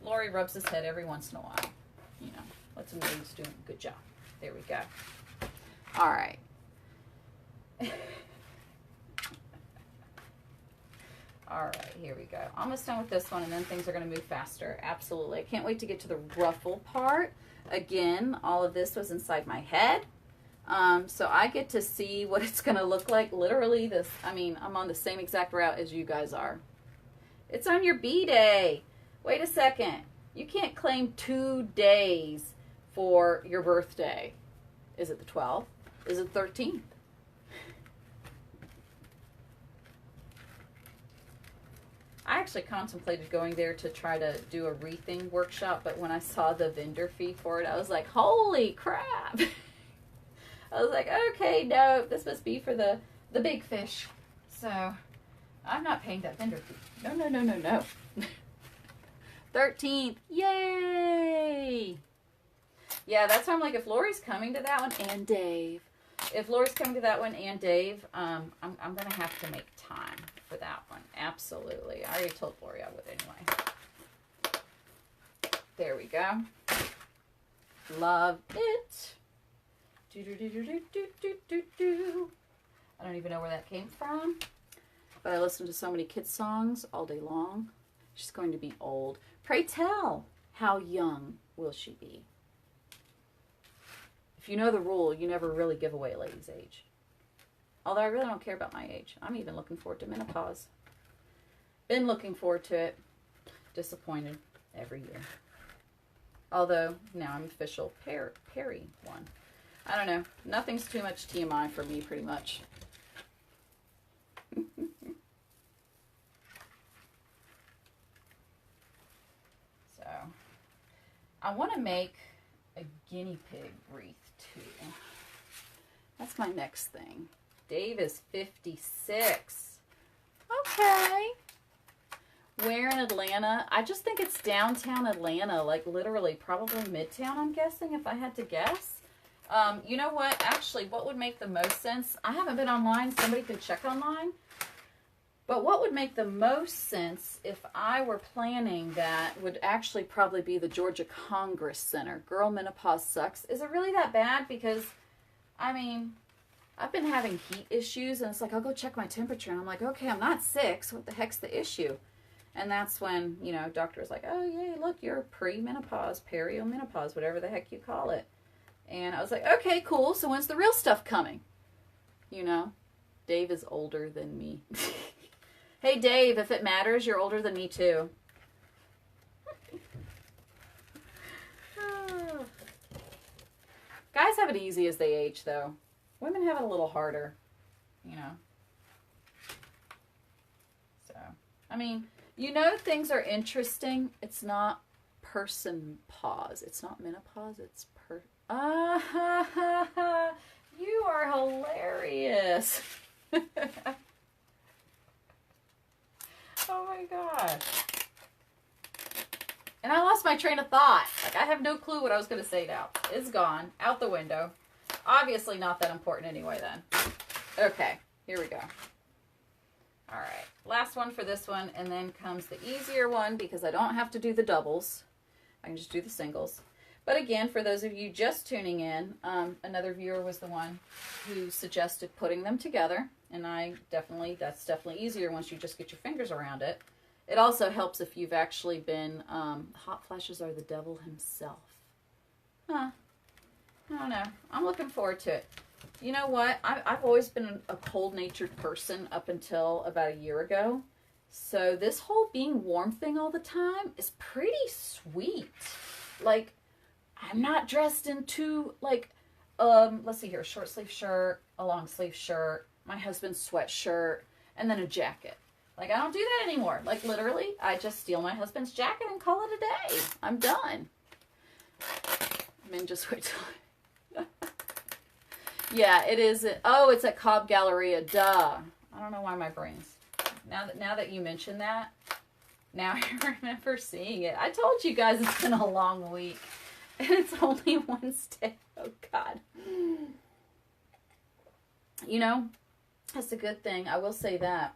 Lori rubs his head every once in a while. You know, lets him know he's doing a good job. There we go. All right. All right, here we go. Almost done with this one, and then things are going to move faster. Absolutely. I can't wait to get to the ruffle part. Again, all of this was inside my head. So I get to see what it's going to look like. Literally, this, I mean, I'm on the same exact route as you guys are. It's on your B-Day. Wait a second. You can't claim 2 days for your birthday. Is it the 12th? Is it the 13th? I actually contemplated going there to try to do a wreathing workshop, but when I saw the vendor fee for it, I was like, holy crap. I was like, okay, no, this must be for the big fish. So I'm not paying that vendor fee. No, no, no, no, no. 13th. Yay. Yeah, that's why I'm like, if Lori's coming to that one, and Dave. If Lori's coming to that one and Dave, I'm going to have to make time for that one. Absolutely. I already told Lori I would anyway. There we go. Love it. Do, do, do, do, do, do, do, do. I don't even know where that came from, but I listen to so many kids' songs all day long. She's going to be old. Pray tell, how young will she be? If you know the rule, you never really give away a lady's age. Although I really don't care about my age. I'm even looking forward to menopause. Been looking forward to it. Disappointed every year. Although, now I'm official Perry one. I don't know. Nothing's too much TMI for me, pretty much. So, I want to make a guinea pig wreath too. That's my next thing. Dave is 56. Okay. Where in Atlanta? I just think it's downtown Atlanta, like literally probably Midtown, I'm guessing, if I had to guess. You know what? Actually, what would make the most sense? I haven't been online. Somebody could check online. But what would make the most sense if I were planning that would actually probably be the Georgia Congress Center. Girl, menopause sucks. Is it really that bad? Because, I mean, I've been having heat issues, and it's like, I'll go check my temperature, and I'm like, okay, I'm not sick, so what the heck's the issue? And that's when, you know, doctor's like, oh, yay, look, you're pre-menopause, periomenopause, whatever the heck you call it. And I was like, okay, cool, so when's the real stuff coming? You know, Dave is older than me. Hey, Dave, if it matters, you're older than me, too. Guys have it easy as they age, though. Women have it a little harder, you know. So, I mean, you know things are interesting. It's not person pause. It's not menopause, it's ah, ha, ha, ha. You are hilarious. Oh my god. And I lost my train of thought. Like, I have no clue what I was going to say now. It's gone. Out the window. Obviously not that important anyway then. Okay, here we go. Alright, last one for this one, and then comes the easier one because I don't have to do the doubles. I can just do the singles. But again, for those of you just tuning in, another viewer was the one who suggested putting them together. And that's definitely easier once you just get your fingers around it. It also helps if you've actually been, hot flashes are the devil himself. Huh. I don't know. I'm looking forward to it. You know what? I've always been a cold-natured person up until about a year ago. So this whole being warm thing all the time is pretty sweet. Like, I'm not dressed in too, like, let's see here. Short sleeve shirt, a long sleeve shirt, my husband's sweatshirt, and then a jacket. Like, I don't do that anymore. Like, literally, I just steal my husband's jacket and call it a day. I'm done. I mean, just wait till... Yeah, it is. Oh, it's at Cobb Galleria. Duh. I don't know why my brain's... Now that you mention that, now I remember seeing it. I told you guys it's been a long week. And it's only Wednesday. Oh, God. You know, that's a good thing. I will say that.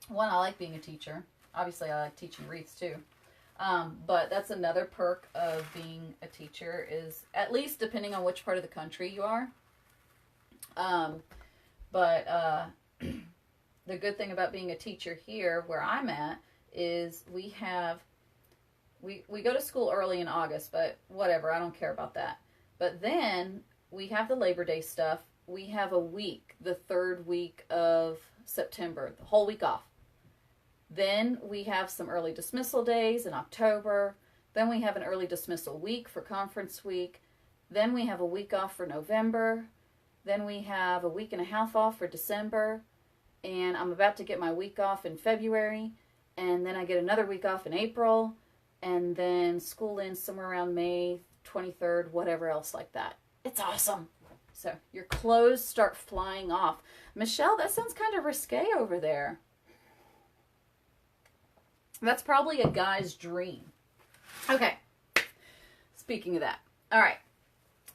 One, I like being a teacher. Obviously, I like teaching wreaths, too. But that's another perk of being a teacher is, at least depending on which part of the country you are. The good thing about being a teacher here, where I'm at, is we go to school early in August, but whatever, I don't care about that. But then we have the Labor Day stuff. We have a week, the third week of September, the whole week off. Then we have some early dismissal days in October. Then we have an early dismissal week for conference week. Then we have a week off for November. Then we have a week and a half off for December. And I'm about to get my week off in February. And then I get another week off in April. And then school ends somewhere around May 23rd, whatever else like that. It's awesome. So your clothes start flying off. Michelle, that sounds kind of risque over there. That's probably a guy's dream. Okay. Speaking of that. All right.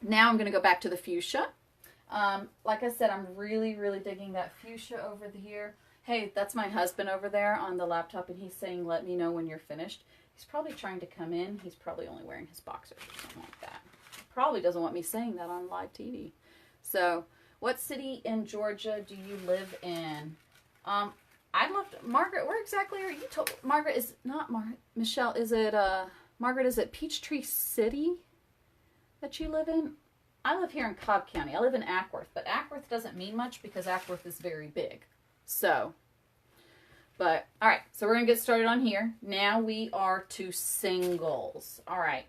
Now I'm going to go back to the fuchsia. Like I said, I'm really, really digging that fuchsia over here. Hey, that's my husband over there on the laptop, and he's saying, let me know when you're finished. He's probably trying to come in. He's probably only wearing his boxers or something like that. He probably doesn't want me saying that on live TV. So, what city in Georgia do you live in? I'd love to, Margaret, where exactly are you? Margaret is not Michelle, is it, Margaret, is it Peachtree City that you live in? I live here in Cobb County. I live in Ackworth, but Ackworth doesn't mean much because Ackworth is very big. So, but, all right, so we're going to get started on here. Now we are to singles. All right.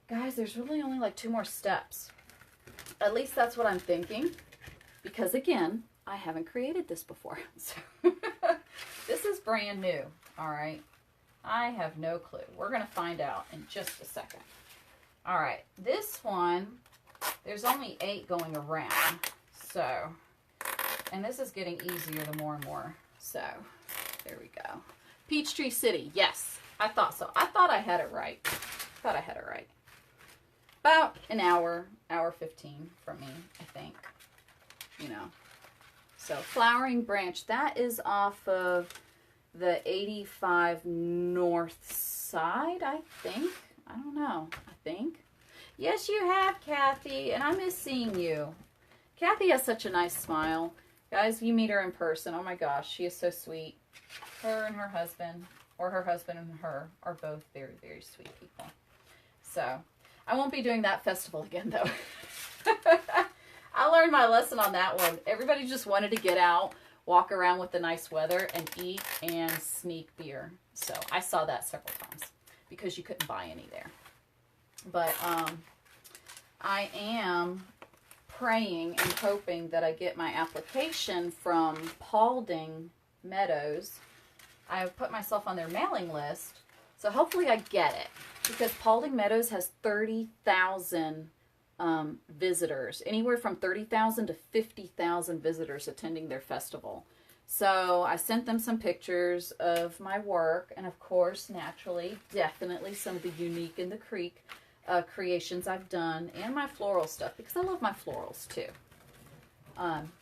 Guys, there's really only like 2 more steps. At least that's what I'm thinking. Because, again, I haven't created this before. So this is brand new, all right? I have no clue. We're going to find out in just a second. All right, this one, there's only 8 going around. So, and this is getting easier the more and more. So, there we go. Peachtree City, yes, I thought so. I thought I had it right. About an hour 15 from me, I think. You know. So, Flowering Branch, that is off of the 85 north side, I think. I don't know. I think. Yes, you have, Kathy, and I miss seeing you. Kathy has such a nice smile. Guys, you meet her in person. Oh my gosh, she is so sweet. Her and her husband, or her husband and her, are both very, very sweet people. So, I won't be doing that festival again, though. I learned my lesson on that one. Everybody just wanted to get out, walk around with the nice weather, and eat and sneak beer. So, I saw that several times because you couldn't buy any there. But I am praying and hoping that I get my application from Paulding Meadows. I have put myself on their mailing list So hopefully I get it, because Paulding Meadows has 30,000 visitors, anywhere from 30,000 to 50,000 visitors attending their festival. So I sent them some pictures of my work, and of course, naturally, definitely some of the unique in the creek creations I've done, and my floral stuff, because I love my florals too.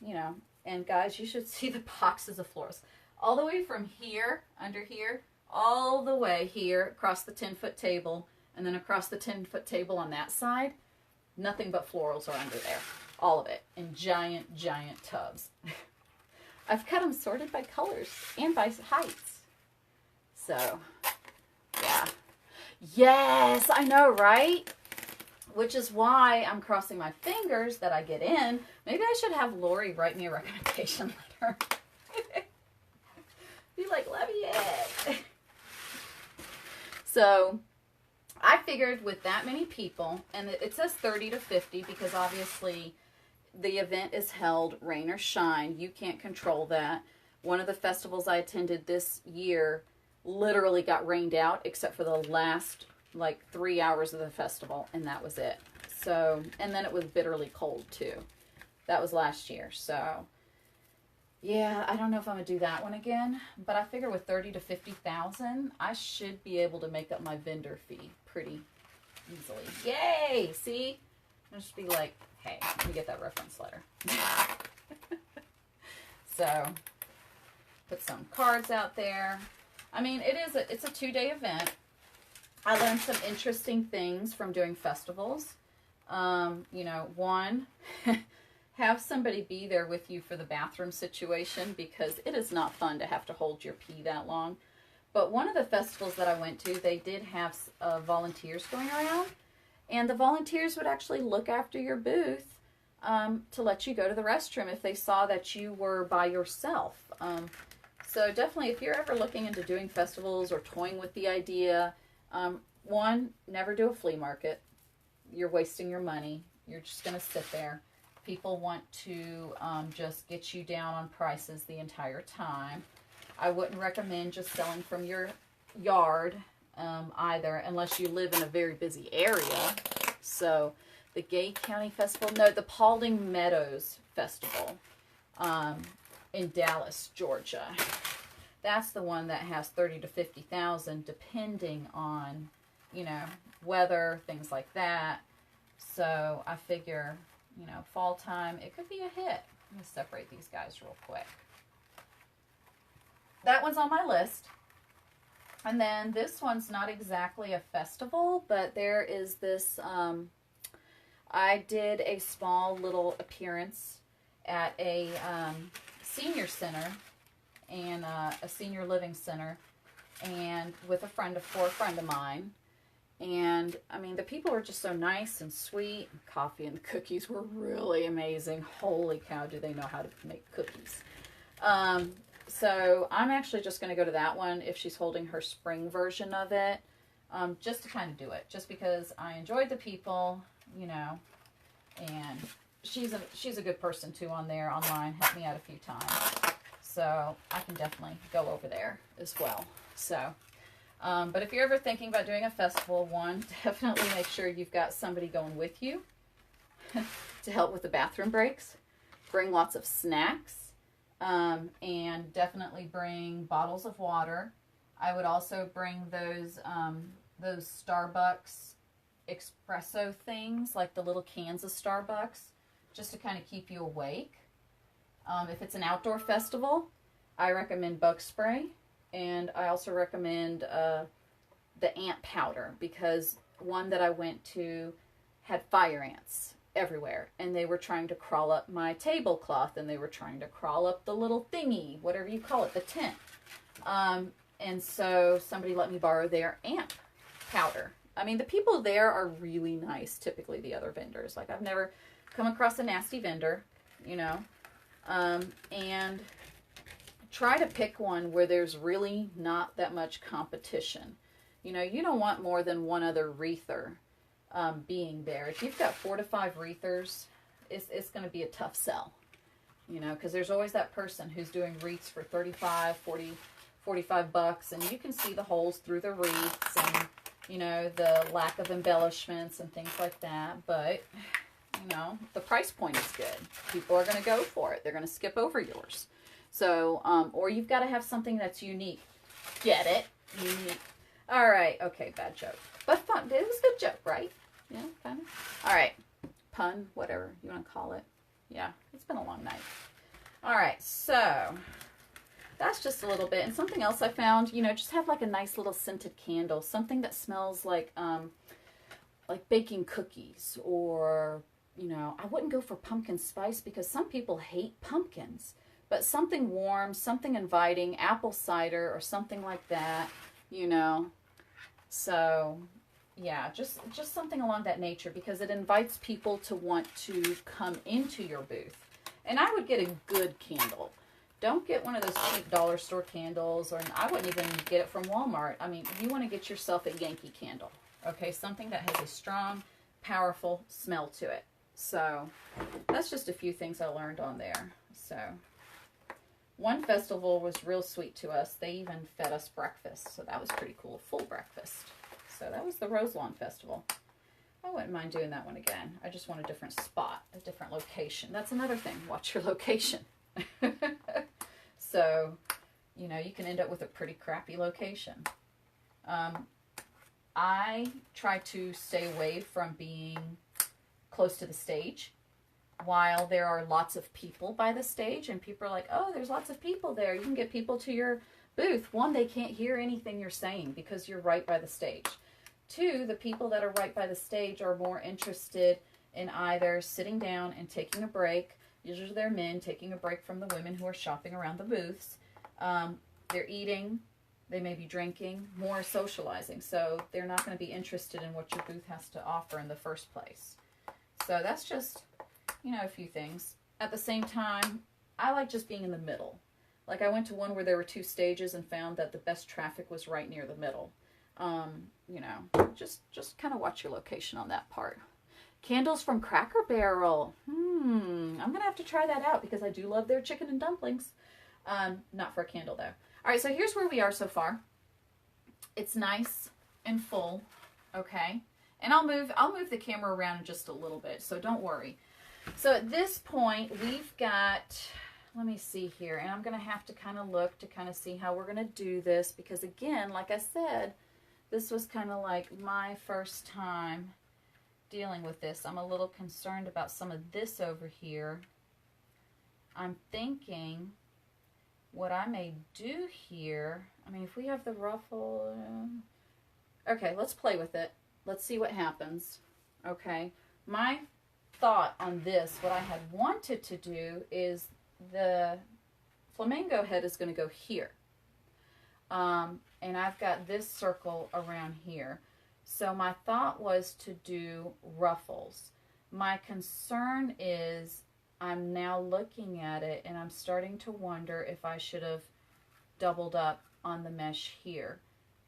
You know, and guys, you should see the boxes of florals. All the way from here, under here, all the way here, across the 10-foot table, and then across the 10-foot table on that side, nothing but florals are under there. All of it, in giant, giant tubs. I've got them sorted by colors and by heights. So, yeah. Yes, I know, right? Which is why I'm crossing my fingers that I get in. Maybe I should have Lori write me a recommendation letter. Be like, let me in. So, I figured with that many people, and it says 30 to 50 because obviously the event is held rain or shine. You can't control that. One of the festivals I attended this year literally got rained out except for the last like 3 hours of the festival, and that was it. So, and then it was bitterly cold too. That was last year. So, yeah, I don't know if I'm going to do that one again, but I figure with 30 to 50,000, I should be able to make up my vendor fee pretty easily. Yay! See? I'll just be like, hey, let me get that reference letter. So, put some cards out there. I mean, it's a 2-day event. I learned some interesting things from doing festivals. You know, one, have somebody be there with you for the bathroom situation, because it is not fun to have to hold your pee that long. But one of the festivals that I went to, they did have volunteers going around. And the volunteers would actually look after your booth to let you go to the restroom if they saw that you were by yourself. So definitely, if you're ever looking into doing festivals or toying with the idea, one, never do a flea market. You're wasting your money. You're just going to sit there. People want to just get you down on prices the entire time. I wouldn't recommend just selling from your yard either, unless you live in a very busy area. So the Gay County Festival, no, the Paulding Meadows Festival in Dallas, Georgia. That's the one that has 30 to 50,000, depending on, you know, weather, things like that. So I figure, you know, fall time, it could be a hit. Let me separate these guys real quick. That one's on my list. And then this one's not exactly a festival, but there is this, I did a small little appearance at a senior center and a senior living center, and with a friend of mine. And I mean, the people were just so nice and sweet. Coffee and the cookies were really amazing. Holy cow, do they know how to make cookies. So I'm actually just going to go to that one if she's holding her spring version of it, just to kind of do it, just because I enjoyed the people, you know, and she's a good person too on there online, helped me out a few times, so I can definitely go over there as well. So, but if you're ever thinking about doing a festival, one, definitely make sure you've got somebody going with you to help with the bathroom breaks. Bring lots of snacks. And definitely bring bottles of water. I would also bring those Starbucks espresso things, like the little cans of Starbucks, just to kind of keep you awake. If it's an outdoor festival, I recommend bug spray, and I also recommend the ant powder, because one that I went to had fire ants everywhere, and they were trying to crawl up my tablecloth, and they were trying to crawl up the little thingy, whatever you call it, the tent. And so somebody let me borrow their ant powder. I mean, the people there are really nice, typically the other vendors. Like, I've never come across a nasty vendor, you know. And try to pick one where there's really not that much competition. You know, you don't want more than one other wreather being there. If you've got 4 to 5 wreathers, it's going to be a tough sell, you know, because there's always that person who's doing wreaths for 35, 40, 45 bucks, and you can see the holes through the wreaths and, you know, the lack of embellishments and things like that. But, you know, the price point is good. People are going to go for it. They're going to skip over yours. So, or you've got to have something that's unique. Get it? Unique. All right. Okay, bad joke. But fun. It was a good joke, right? Yeah, kind of. All right. Pun, whatever you want to call it. Yeah, it's been a long night. All right, so that's just a little bit. And something else I found, you know, just have like a nice little scented candle, something that smells like baking cookies, or, you know, I wouldn't go for pumpkin spice because some people hate pumpkins, but something warm, something inviting, apple cider or something like that, you know. So yeah, just something along that nature, because it invites people to want to come into your booth. And I would get a good candle. Don't get one of those cheap dollar store candles, or I wouldn't even get it from Walmart. I mean, you want to get yourself a Yankee candle, okay? Something that has a strong, powerful smell to it. So that's just a few things I learned on there. So one festival was real sweet to us. They even fed us breakfast, so that was pretty cool, full breakfast. So that was the Rose Lawn Festival. I wouldn't mind doing that one again. I just want a different spot, a different location. That's another thing. Watch your location. So, you know, you can end up with a pretty crappy location. I try to stay away from being close to the stage while there are lots of people by the stage, and people are like, oh, there's lots of people there. You can get people to your booth. One, they can't hear anything you're saying because you're right by the stage. Two, the people that are right by the stage are more interested in either sitting down and taking a break. Usually they're men taking a break from the women who are shopping around the booths. They're eating, they may be drinking, more socializing. So they're not going to be interested in what your booth has to offer in the first place. So that's just, you know, a few things. At the same time, I like just being in the middle. Like I went to one where there were 2 stages and found that the best traffic was right near the middle. You know, just kind of watch your location on that part. Candles from Cracker Barrel. I'm going to have to try that out because I do love their chicken and dumplings. Not for a candle though. All right, so here's where we are so far. It's nice and full, okay? And I'll move the camera around just a little bit, so don't worry. So at this point, we've got, let me see here, and I'm going to have to kind of look to kind of see how we're going to do this, because again, like I said, this was kind of like my first time dealing with this. I'm a little concerned about some of this over here. I'm thinking what I may do here, I mean, if we have the ruffle, okay, let's play with it. Let's see what happens. Okay, my thought on this, what I had wanted to do is the flamingo head is going to go here. And I've got this circle around here. So my thought was to do ruffles. My concern is I'm now looking at it and I'm starting to wonder if I should have doubled up on the mesh here.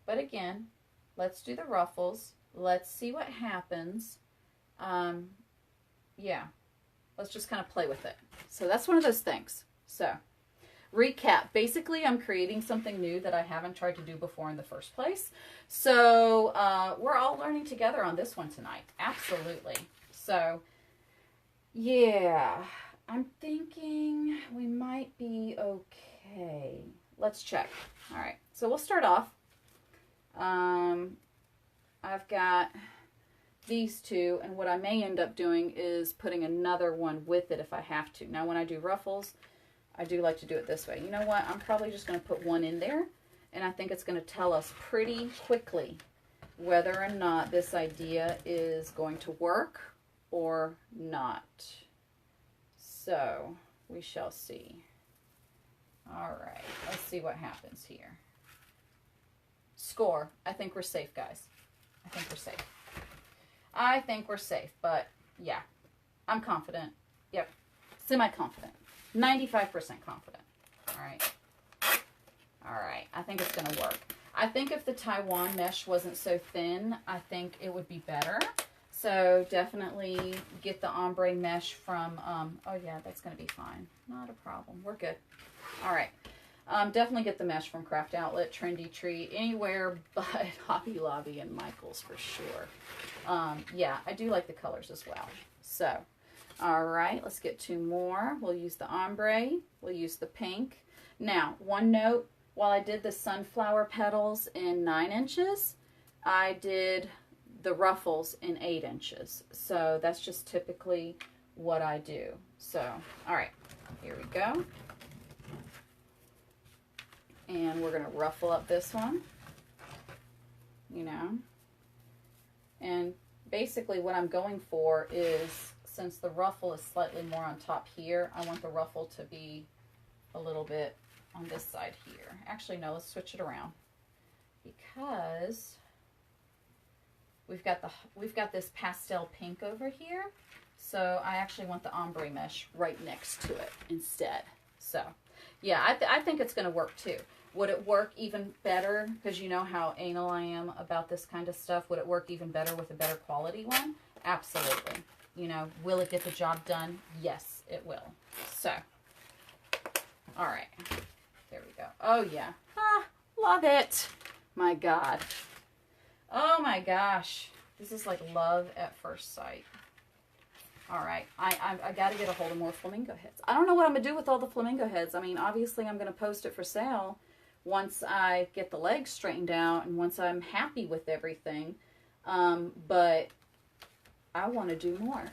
But again, let's do the ruffles. Let's see what happens. Yeah, let's just kind of play with it. So that's one of those things. So recap, basically I'm creating something new that I haven't tried to do before in the first place. So we're all learning together on this one tonight. Absolutely. So yeah, I'm thinking we might be okay. Let's check. All right, so we'll start off. I've got these 2, and what I may end up doing is putting another one with it if I have to. Now when I do ruffles, I do like to do it this way. You know what? I'm probably just going to put one in there, and I think it's going to tell us pretty quickly whether or not this idea is going to work or not. So we shall see. All right, let's see what happens here. Score. I think we're safe, guys. I think we're safe. I think we're safe, but yeah, I'm confident. Yep, semi-confident. 95% confident. All right. All right. I think it's going to work. I think if the Taiwan mesh wasn't so thin, I think it would be better. So definitely get the ombre mesh from, oh yeah, that's going to be fine. Not a problem. We're good. All right. Definitely get the mesh from Craft Outlet, Trendy Tree, anywhere but Hobby Lobby and Michael's for sure. Yeah, I do like the colors as well. So, all right, let's get 2 more. We'll use the ombre. We'll use the pink. Now, one note, while I did the sunflower petals in 9 inches, I did the ruffles in 8 inches. So that's just typically what I do. So, all right, here we go. And we're going to ruffle up this one, you know. And basically what I'm going for is, since the ruffle is slightly more on top here, I want the ruffle to be a little bit on this side here. Actually, no, let's switch it around, because we've got this pastel pink over here. So I actually want the ombre mesh right next to it instead. So yeah, I think it's going to work too. Would it work even better, because you know how anal I am about this kind of stuff, would it work even better with a better quality one? Absolutely. You know, will it get the job done? Yes, it will. So, all right. There we go. Oh, yeah. Ah, love it. My God. Oh, my gosh. This is like love at first sight. All right. I got to get a hold of more flamingo heads. I don't know what I'm going to do with all the flamingo heads. I mean, obviously, I'm going to post it for sale once I get the legs straightened out and once I'm happy with everything. But I want to do more.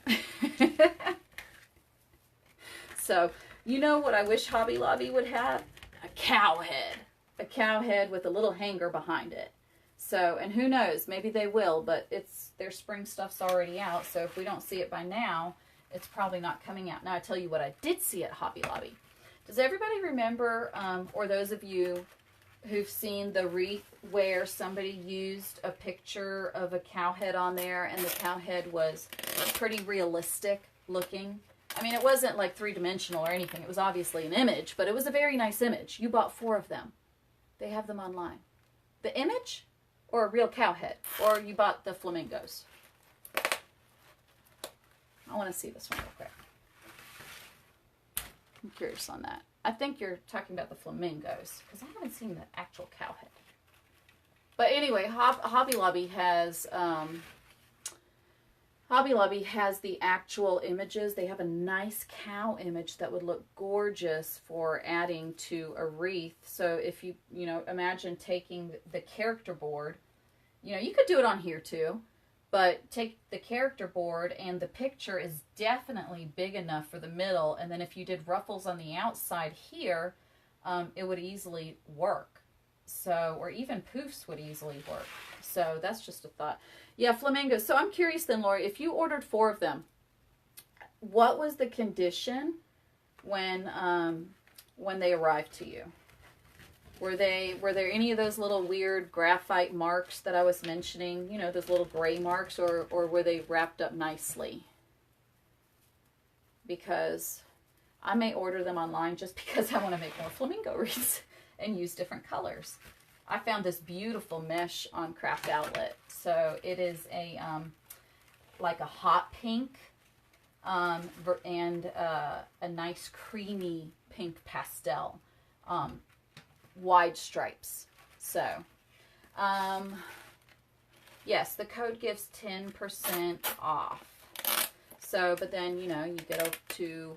So, you know what I wish Hobby Lobby would have? A cow head. A cow head with a little hanger behind it. So, and who knows, maybe they will, but their spring stuff's already out, so if we don't see it by now, it's probably not coming out. Now, I tell you what I did see at Hobby Lobby. Does everybody remember, or those of you who've seen the wreath where somebody used a picture of a cow head on there, and the cow head was pretty realistic looking? I mean, it wasn't like 3-dimensional or anything. It was obviously an image, but it was a very nice image. You bought 4 of them. They have them online. The image or a real cow head? Or you bought the flamingos? I want to see this one real quick. I'm curious on that. I think you're talking about the flamingos, because I haven't seen the actual cow head. But anyway, Hobby Lobby has the actual images. They have a nice cow image that would look gorgeous for adding to a wreath. So if you imagine taking the character board, you could do it on here too, but take the character board, and the picture is definitely big enough for the middle. And then if you did ruffles on the outside here, it would easily work. So, or even poofs would easily work. So that's just a thought. Yeah, flamingos. So I'm curious then, Lori, if you ordered 4 of them, what was the condition when they arrived to you? Were there any of those little weird graphite marks that I was mentioning? Those little gray marks, or were they wrapped up nicely? Because I may order them online just because I want to make more flamingo wreaths and use different colors. I found this beautiful mesh on Craft Outlet. So it is a like a hot pink and a nice creamy pink pastel, wide stripes. So yes, the code gives 10% off. So, but then you get up to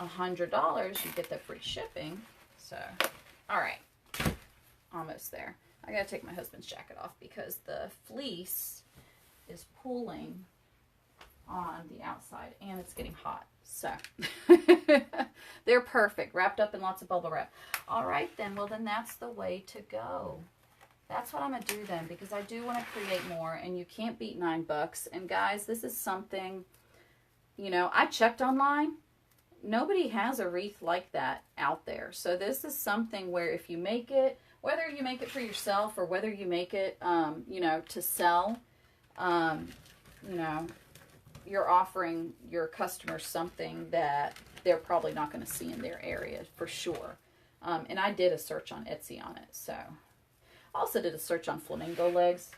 $100, you get the free shipping. So, all right. Almost there. I gotta take my husband's jacket off because the fleece is pooling on the outside and it's getting hot. So they're perfect, wrapped up in lots of bubble wrap. All right then, well then that's the way to go. That's what I'm gonna do then, because I do want to create more, and you can't beat $9. And guys, this is something, I checked online. Nobody has a wreath like that out there. So this is something where if you make it, whether you make it for yourself or whether you make it, to sell, you're offering your customers something that they're probably not going to see in their area for sure. And I did a search on Etsy on it. So I also did a search on flamingo legs.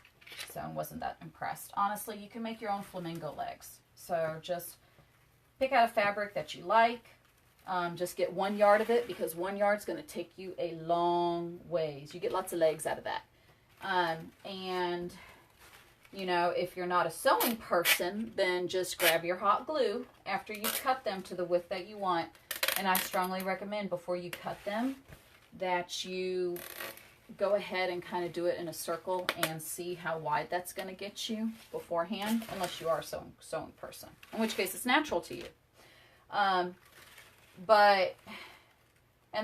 So I wasn't that impressed. Honestly, you can make your own flamingo legs. So just pick out a fabric that you like. Just get 1 yard of it, because 1 yard's going to take you a long ways. You get lots of legs out of that. And, you know, if you're not a sewing person, then just grab your hot glue after you cut them to the width that you want. And I strongly recommend before you cut them that you go ahead and kind of do it in a circle and see how wide that's going to get you beforehand, unless you are a sewing person, in which case it's natural to you. And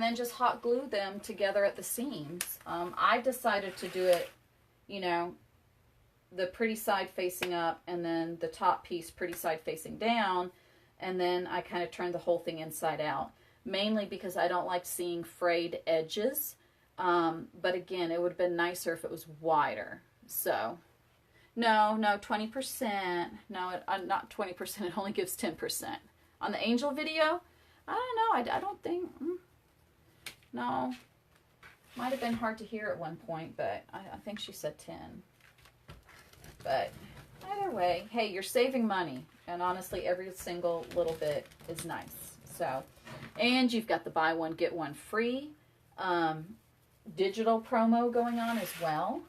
then just hot glue them together at the seams. I decided to do it, you know, the pretty side facing up, and then the top piece pretty side facing down, and then I kind of turned the whole thing inside out, mainly because I don't like seeing frayed edges. But again, it would have been nicer if it was wider. So, no, 20%. No, not 20%. It only gives 10%. On the angel video, I don't know. I don't think, no. Might have been hard to hear at one point, but I think she said 10. But either way, hey, you're saving money. And honestly, every single little bit is nice. So, and you've got the buy one, get one free digital promo going on as well.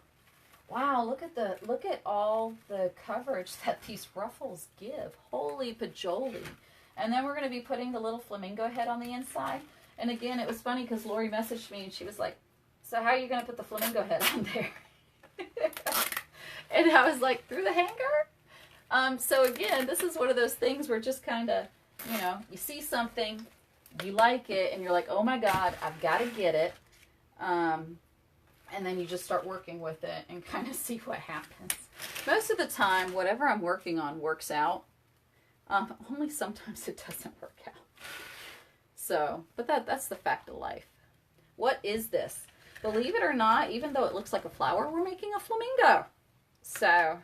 Wow, look at all the coverage that these ruffles give. Holy pajoli. And then we're going to be putting the little flamingo head on the inside. And again, it was funny because Lori messaged me and she was like, so how are you going to put the flamingo head on there? And I was like, through the hanger? So again, this is one of those things where just kind of, you know, you see something, you like it, and you're like, oh my God, I've got to get it. And then you just start working with it and kind of see what happens. Most of the time, whatever I'm working on works out. Only sometimes it doesn't work out. So, but that's the fact of life. What is this? Believe it or not, even though it looks like a flower, we're making a flamingo. So,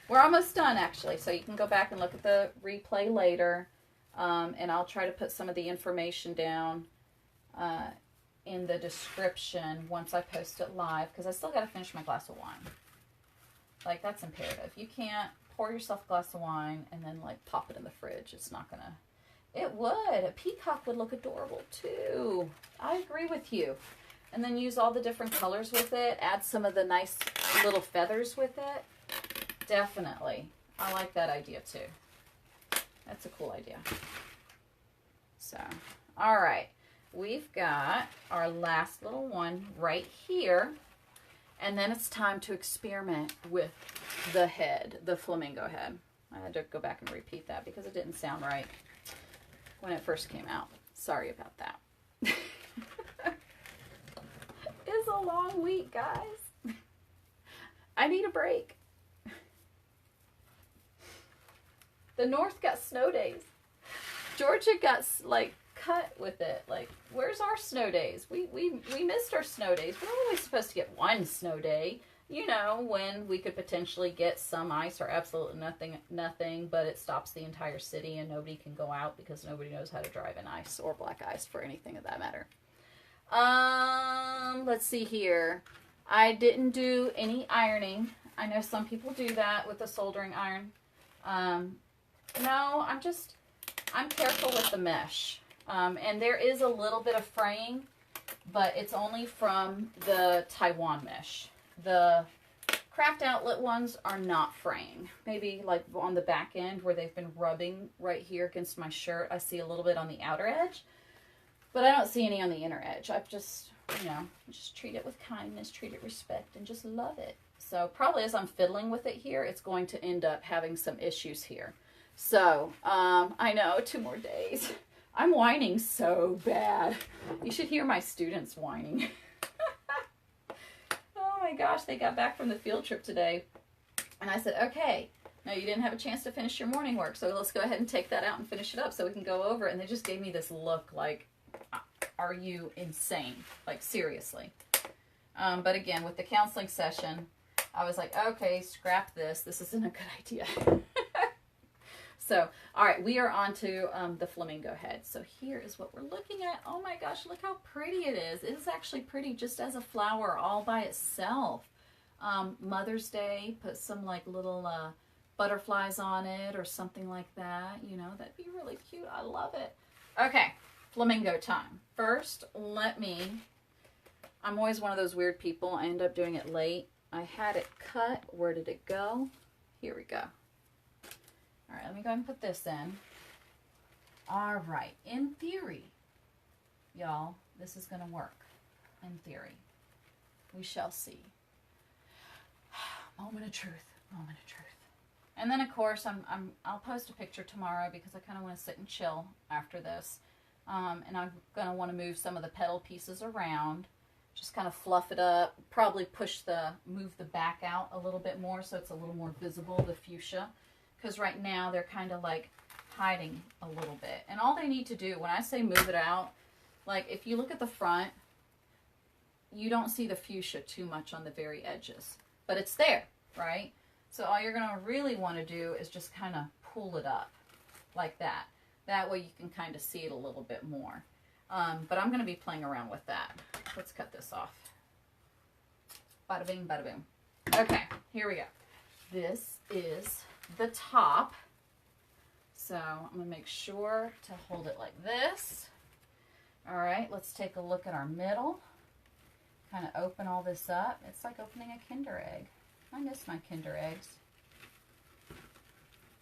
we're almost done actually. So you can go back and look at the replay later. And I'll try to put some of the information down in the description once I post it live, because I still got to finish my glass of wine. Like, that's imperative. You can't pour yourself a glass of wine and then like pop it in the fridge. It's not gonna, it would. A peacock would look adorable too. I agree with you. And then use all the different colors with it. Add some of the nice little feathers with it. Definitely. I like that idea too. That's a cool idea. So, all right. We've got our last little one right here. And then it's time to experiment with the head, the flamingo head. I had to go back and repeat that because it didn't sound right when it first came out. Sorry about that. It's a long week, guys. I need a break. The North got snow days. Georgia got like cut with it. Like, where's our snow days? We missed our snow days. We're only supposed to get one snow day, you know, when we could potentially get some ice or absolutely nothing, but it stops the entire city and nobody can go out because nobody knows how to drive in ice or black ice for anything of that matter. Let's see here. I didn't do any ironing. I know some people do that with a soldering iron. No, I'm careful with the mesh. And there is a little bit of fraying, but it's only from the Taiwan mesh. The craft outlet ones are not fraying. Maybe like on the back end where they've been rubbing right here against my shirt. I see a little bit on the outer edge, but I don't see any on the inner edge. I've just, you know, just treat it with kindness, treat it respect, and just love it. So probably as I'm fiddling with it here, it's going to end up having some issues here. So, I know, 2 more days. I'm whining so bad. You should hear my students whining. Oh my gosh, they got back from the field trip today. And I said, okay, now you didn't have a chance to finish your morning work, so let's go ahead and take that out and finish it up so we can go over. And they just gave me this look like, are you insane? Like, seriously. But again, with the counseling session, I was like, okay, scrap this. This isn't a good idea. So, all right, we are on to the flamingo head. So here is what we're looking at. Oh my gosh, look how pretty it is. It is actually pretty just as a flower all by itself. Mother's Day, put some like little butterflies on it or something like that. You know, that'd be really cute. I love it. Okay, Flamingo time. First, I'm always one of those weird people. I end up doing it late. I had it cut. Where did it go? Here we go. All right, let me go ahead and put this in. All right, in theory, y'all, this is going to work. In theory. We shall see. Moment of truth. Moment of truth. And then, of course, I'll post a picture tomorrow because I kind of want to sit and chill after this. And I'm going to want to move some of the petal pieces around. Just kind of fluff it up. Probably move the back out a little bit more so it's a little more visible, the fuchsia. Because right now they're kind of like hiding a little bit. And all they need to do, when I say move it out, like if you look at the front, you don't see the fuchsia too much on the very edges. But it's there, right? So all you're going to really want to do is just kind of pull it up like that. That way you can kind of see it a little bit more. But I'm going to be playing around with that. Let's cut this off. Bada bing, bada boom. Okay, here we go. This is the top. So I'm going to make sure to hold it like this. All right, let's take a look at our middle. Kind of open all this up. It's like opening a Kinder egg. I miss my Kinder eggs.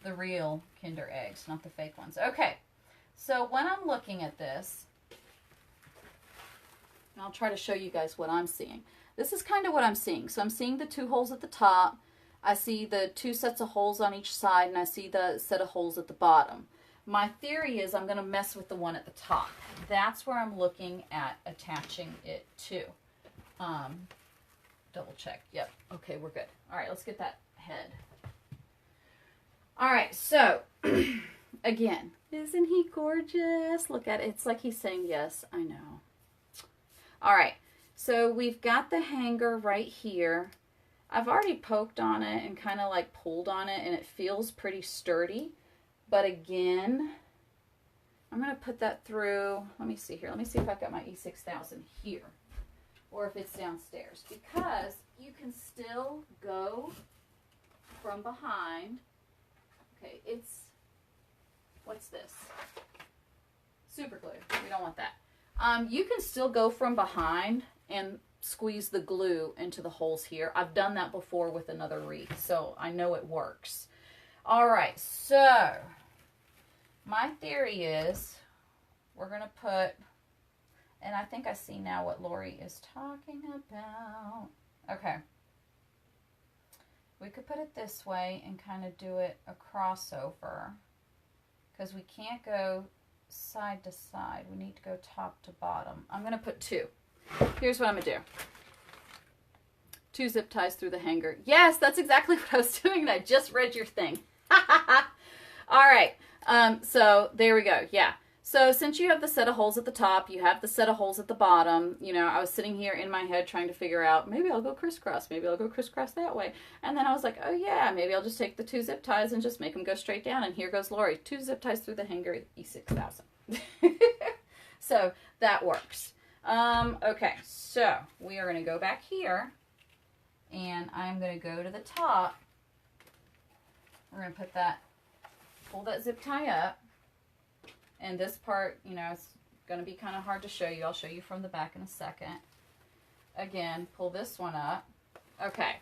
The real Kinder eggs, not the fake ones. Okay, so when I'm looking at this, and I'll try to show you guys what I'm seeing. This is kind of what I'm seeing. So I'm seeing the 2 holes at the top. I see the 2 sets of holes on each side, and I see the set of holes at the bottom. My theory is I'm going to mess with the one at the top. That's where I'm looking at attaching it to. Double check. Yep. Okay, we're good. All right, let's get that head. All right, so again, isn't he gorgeous? Look at it. It's like he's saying yes. I know. All right, so we've got the hanger right here. I've already poked on it and kind of like pulled on it, and it feels pretty sturdy. But again, I'm going to put that through. Let me see here. Let me see if I've got my E6000 here or if it's downstairs, because you can still go from behind. Okay, what's this? Super glue. We don't want that. You can still go from behind and squeeze the glue into the holes here. I've done that before with another wreath, so I know it works. All right, so my theory is we're going to put, and I think I see now what Lori is talking about. Okay. We could put it this way and kind of do it a crossover, because we can't go side to side. We need to go top to bottom. I'm going to put 2. Here's what I'm going to do. 2 zip ties through the hanger. Yes, that's exactly what I was doing, and I just read your thing. All right. So there we go. Yeah. So since you have the set of holes at the top, you have the set of holes at the bottom. You know, I was sitting here in my head trying to figure out, maybe I'll go crisscross. Maybe I'll go crisscross that way. And then I was like, oh yeah, maybe I'll just take the 2 zip ties and just make them go straight down. And here goes Lori. 2 zip ties through the hanger, E6000. So that works. Okay, so we are going to go back here, and I'm going to go to the top. We're going to put that, pull that zip tie up. And this part, you know, it's going to be kind of hard to show you. I'll show you from the back in a second. Again, pull this one up. Okay,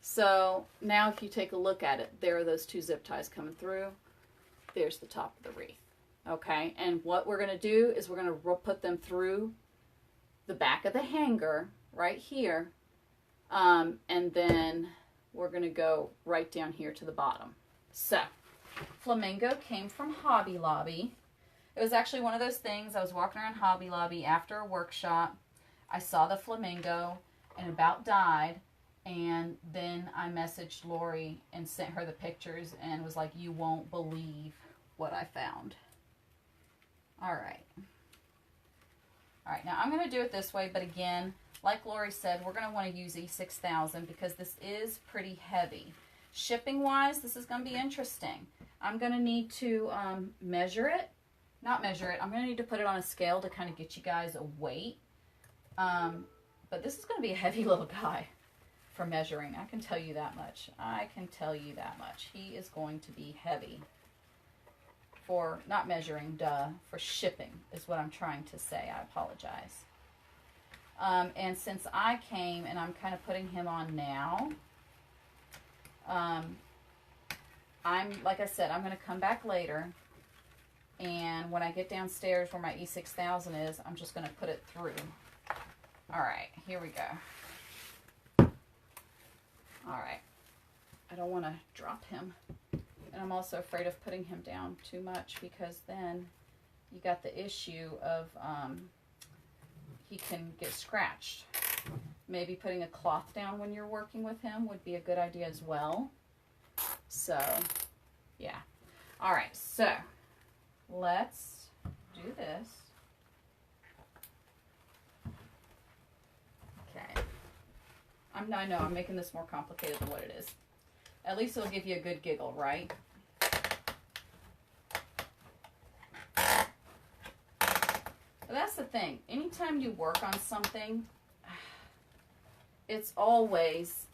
so now if you take a look at it, there are those 2 zip ties coming through. There's the top of the wreath. Okay, and what we're going to do is we're going to put them through the back of the hanger right here. And then we're going to go right down here to the bottom. So, Flamingo came from Hobby Lobby. It was actually one of those things. I was walking around Hobby Lobby after a workshop. I saw the Flamingo and about died. And then I messaged Lori and sent her the pictures and was like, you won't believe what I found. All right. All right, now I'm going to do it this way, but again, like Lori said, we're going to want to use E6000 because this is pretty heavy. Shipping-wise, this is going to be interesting. I'm going to need to measure it. Not measure it. I'm going to need to put it on a scale to kind of get you guys a weight. But this is going to be a heavy little guy for measuring. I can tell you that much. I can tell you that much. He is going to be heavy. for, not measuring, for shipping is what I'm trying to say. I apologize. And since I came and I'm kind of putting him on now, like I said, I'm going to come back later. And when I get downstairs where my E6000 is, I'm just going to put it through. All right, here we go. All right. I don't want to drop him. And I'm also afraid of putting him down too much because then you got the issue of he can get scratched. Maybe putting a cloth down when you're working with him would be a good idea as well. So, yeah. All right, so let's do this. Okay. I know I'm making this more complicated than what it is. At least it'll give you a good giggle, right? But that's the thing. Anytime you work on something, it's always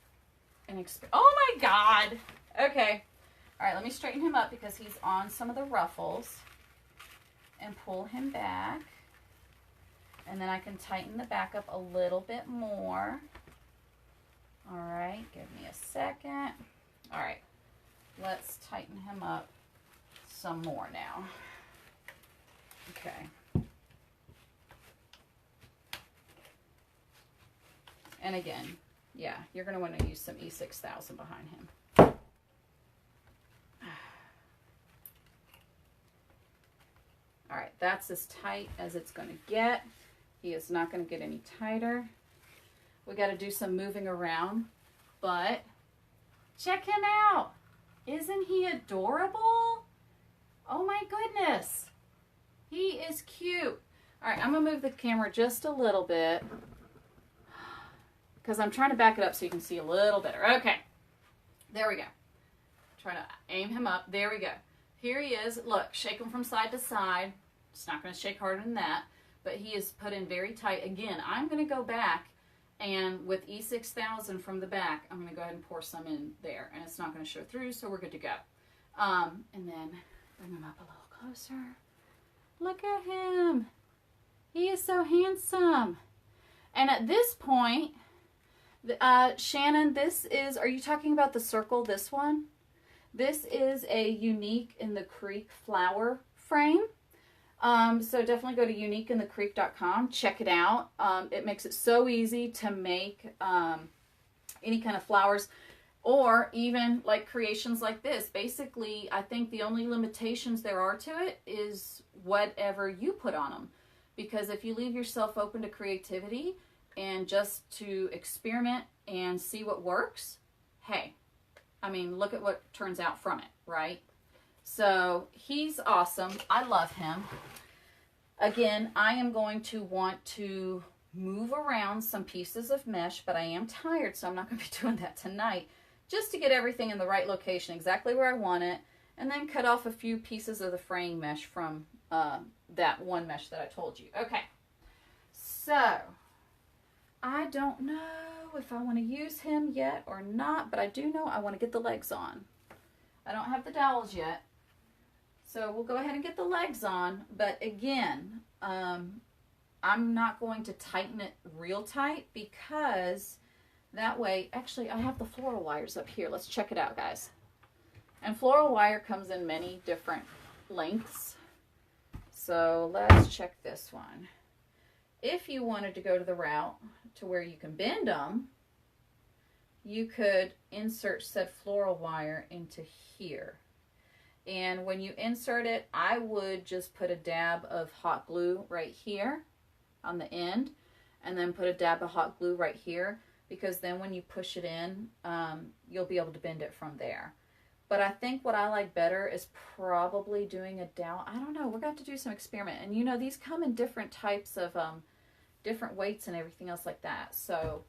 an experience. Oh my God! Okay. All right, let me straighten him up because he's on some of the ruffles. And pull him back. And then I can tighten the back up a little bit more. All right, give me a second. All right, let's tighten him up some more now. Okay. And again, yeah, you're going to want to use some E6000 behind him. All right, that's as tight as it's going to get. He is not going to get any tighter. We got to do some moving around, but check him out. Isn't he adorable? Oh my goodness. He is cute. All right, I'm going to move the camera just a little bit because I'm trying to back it up so you can see a little better. Okay, there we go. Trying to aim him up. There we go. Here he is. Look, shake him from side to side. It's not going to shake harder than that, but he is put in very tight. Again, I'm going to go back and with E6000 from the back, I'm going to go ahead and pour some in there, and it's not going to show through, so we're good to go. And then bring him up a little closer. Look at him. He is so handsome. And at this point, Shannon, this is, are you talking about the circle, this one? This is a Unique in the Creek flower frame. So definitely go to uniqueinthecreek.com. Check it out. It makes it so easy to make any kind of flowers or even like creations like this. Basically, I think the only limitations there are to it is whatever you put on them. Because if you leave yourself open to creativity and just to experiment and see what works, hey, I mean, look at what turns out from it, right? So he's awesome. I love him. Again, I am going to want to move around some pieces of mesh, but I am tired, so I'm not going to be doing that tonight. Just to get everything in the right location, exactly where I want it, and then cut off a few pieces of the fraying mesh from that one mesh that I told you. Okay, so I don't know if I want to use him yet or not, but I do know I want to get the legs on. I don't have the dowels yet, so we'll go ahead and get the legs on. But again, I'm not going to tighten it real tight because that way, actually I have the floral wires up here. Let's check it out, guys. And floral wire comes in many different lengths. So let's check this one. If you wanted to go to the route to where you can bend them, you could insert said floral wire into here. And when you insert it, I would just put a dab of hot glue right here on the end, and then put a dab of hot glue right here, because then when you push it in, you'll be able to bend it from there. But I think what I like better is probably doing a dowel. I don't know, we're going to have to do some experiment. And you know, these come in different types of different weights and everything else like that. So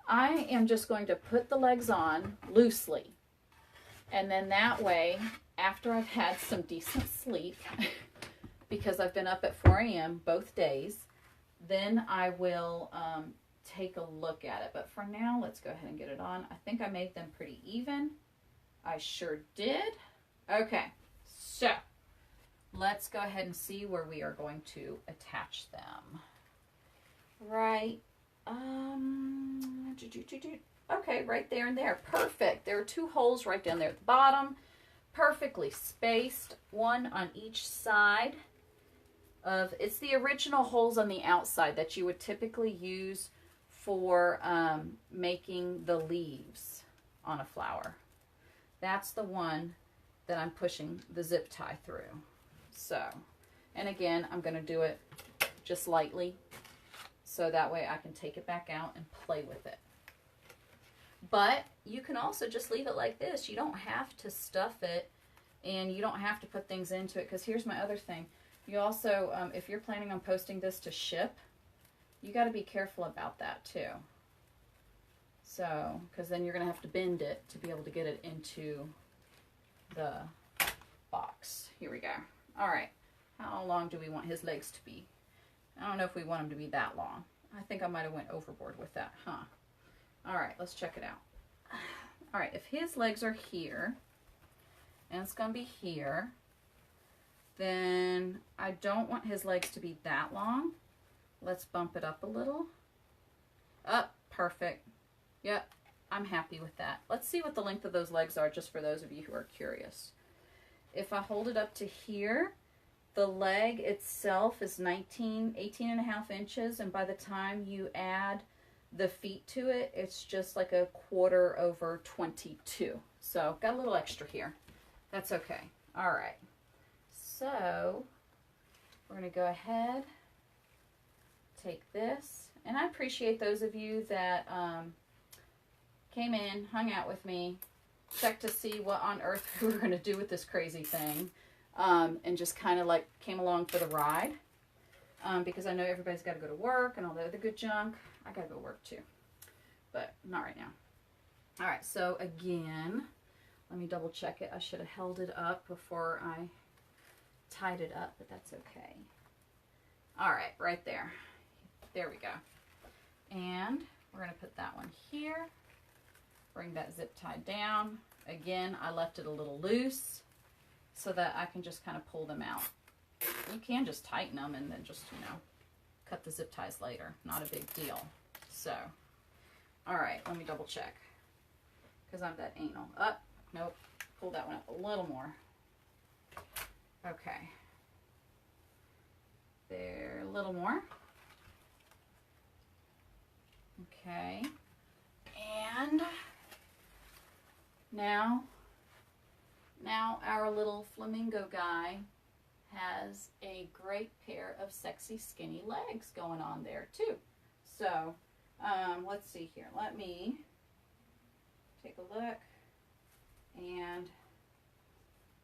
I am just going to put the legs on loosely. And then that way, after I've had some decent sleep, because I've been up at 4 a.m. both days, then I will take a look at it. But for now, let's go ahead and get it on. I think I made them pretty even. I sure did. Okay, so let's go ahead and see where we are going to attach them. Right, okay, right there and there. Perfect. There are 2 holes right down there at the bottom, perfectly spaced, one on each side of, it's the original holes on the outside that you would typically use for making the leaves on a flower. That's the one that I'm pushing the zip tie through. So, and again, I'm going to do it just lightly so that way I can take it back out and play with it. But you can also just leave it like this. You don't have to stuff it, and you don't have to put things into it, because here's my other thing. You also, if you're planning on posting this to ship, you got to be careful about that too. So, because then you're going to have to bend it to be able to get it into the box. Here we go. All right. How long do we want his legs to be? I don't know if we want them to be that long. I think I might have went overboard with that, huh? All right, let's check it out. All right, if his legs are here, and it's going to be here, then I don't want his legs to be that long. Let's bump it up a little. Up, perfect. Yep, I'm happy with that. Let's see what the length of those legs are, just for those of you who are curious. If I hold it up to here, the leg itself is 18 and a half inches, and by the time you add the feet to it, it's just like a 1/4/22. So got a little extra here. That's okay. All right. So we're going to go ahead, take this, and I appreciate those of you that came in, hung out with me, checked to see what on earth we were going to do with this crazy thing. And just kind of like came along for the ride, because I know everybody's got to go to work and all the other good junk. I got to go work too, but not right now. All right, so again, let me double check it. I should have held it up before I tied it up, but that's okay. All right, right there. There we go. And we're going to put that one here. Bring that zip tie down. Again, I left it a little loose so that I can just kind of pull them out. You can just tighten them and then just, you know, cut the zip ties later. Not a big deal. So, all right, let me double check, because I'm that anal. Up, nope, pull that one up a little more. Okay. There, a little more. Okay. And now our little flamingo guy has a great pair of sexy skinny legs going on there too. So let's see here. Let me take a look, and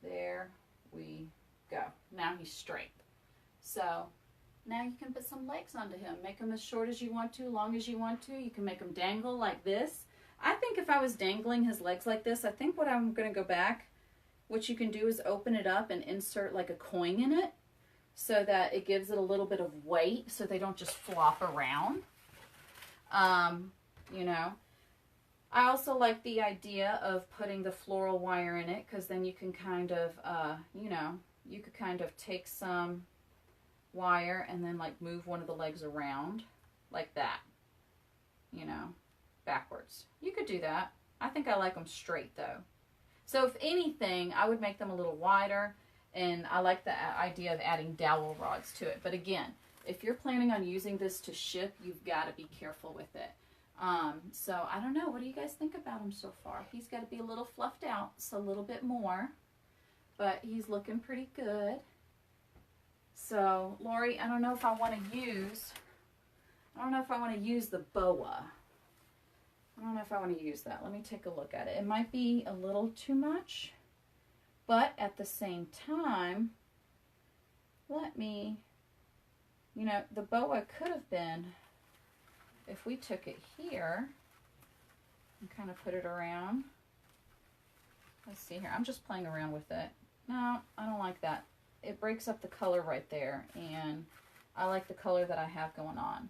there we go. Now he's straight. So now you can put some legs onto him. Make them as short as you want to, long as you want to. You can make them dangle like this. I think if I was dangling his legs like this, I think what I'm going to go back, what you can do is open it up and insert like a coin in it, so that it gives it a little bit of weight, so they don't just flop around. You know, I also like the idea of putting the floral wire in it, because then you can kind of, you know, you could kind of take some wire and then like move one of the legs around like that, you know, backwards. You could do that. I think I like them straight though. So if anything, I would make them a little wider, and I like the idea of adding dowel rods to it. But again, if you're planning on using this to ship, you've got to be careful with it. So I don't know. What do you guys think about him so far? He's got to be a little fluffed out, so a little bit more, but he's looking pretty good. So Lori, I don't know if I want to use the boa. I don't know if I want to use that. Let me take a look at it. It might be a little too much, but at the same time, let me, you know, the boa could have been, if we took it here and kind of put it around. Let's see here. I'm just playing around with it. No, I don't like that. It breaks up the color right there, and I like the color that I have going on.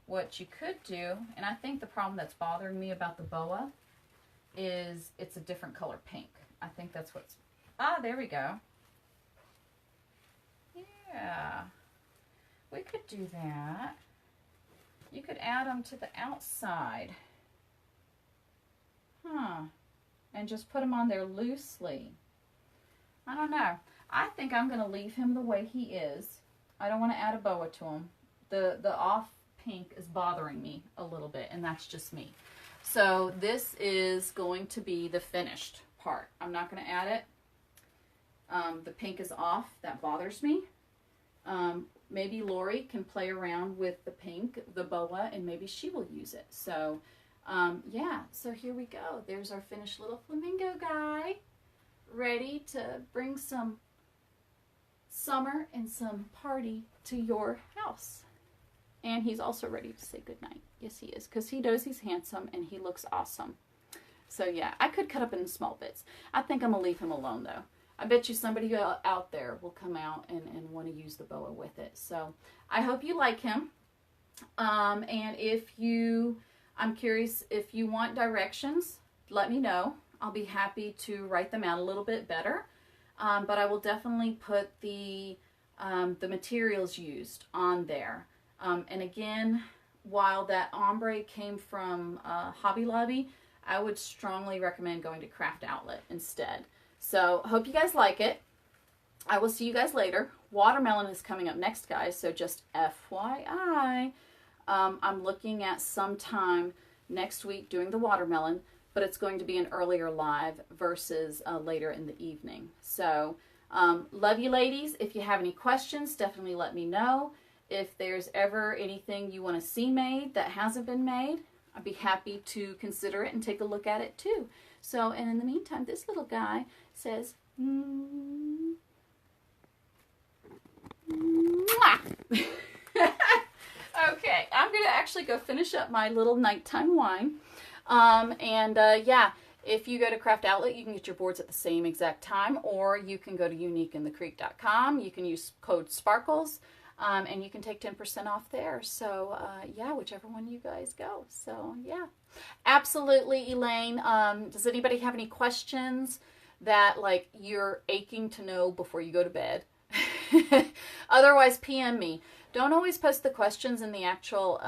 What you could do, and I think the problem that's bothering me about the boa is it's a different color pink. I think that's what's, there we go. Yeah. We could do that. You could add them to the outside. Huh. And just put them on there loosely. I don't know. I think I'm going to leave him the way he is. I don't want to add a boa to him. The off pink is bothering me a little bit, and that's just me. So this is going to be the finished part. I'm not going to add it. The pink is off. That bothers me. Maybe Lori can play around with the pink, the boa, and maybe she will use it. So, yeah. So here we go. There's our finished little flamingo guy, ready to bring some summer and some party to your house. And he's also ready to say goodnight. Yes, he is, because he knows he's handsome and he looks awesome. So, yeah, I could cut up in small bits. I think I'm going to leave him alone, though. I bet you somebody out there will come out and want to use the boa with it. So, I hope you like him. And I'm curious, if you want directions, let me know. I'll be happy to write them out a little bit better. But I will definitely put the materials used on there. And again, while that ombre came from Hobby Lobby, I would strongly recommend going to Craft Outlet instead. So, hope you guys like it. I will see you guys later. Watermelon is coming up next, guys, so just FYI. I'm looking at sometime next week doing the watermelon, but it's going to be an earlier live versus later in the evening. So, love you ladies. If you have any questions, definitely let me know. If there's ever anything you want to see made that hasn't been made, I'd be happy to consider it and take a look at it too. So, and in the meantime, this little guy says, mwah. Okay, I'm going to actually go finish up my little nighttime wine. Yeah, if you go to Craft Outlet, you can get your boards at the same exact time, or you can go to uniqueinthecreek.com. You can use code SPARKLES. And you can take 10% off there. So, yeah, whichever one you guys go. So, yeah. Absolutely, Elaine. Does anybody have any questions that, like, you're aching to know before you go to bed? Otherwise, PM me. Don't always post the questions in the actual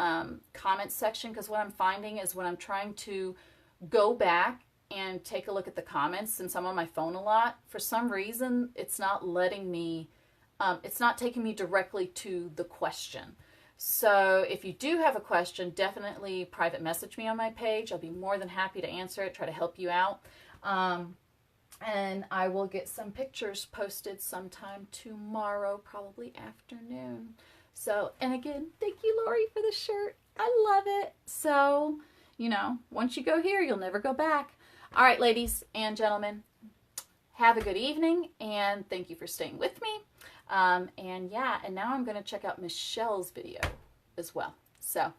comments section, because what I'm finding is when I'm trying to go back and take a look at the comments, since I'm on my phone a lot, for some reason, it's not letting me... it's not taking me directly to the question. So if you do have a question, definitely private message me on my page. I'll be more than happy to answer it, try to help you out. And I will get some pictures posted sometime tomorrow, probably afternoon. So, and again, thank you, Lori, for the shirt. I love it. So, you know, once you go here, you'll never go back. All right, ladies and gentlemen, have a good evening, and thank you for staying with me. And yeah, and now I'm going to check out Michelle's video as well. So,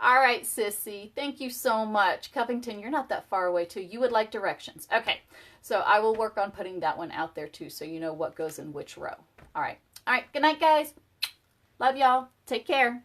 all right, sissy, thank you so much. Covington, you're not that far away too. You would like directions. Okay, so I will work on putting that one out there too, so you know what goes in which row. All right. All right, good night, guys. Love y'all. Take care.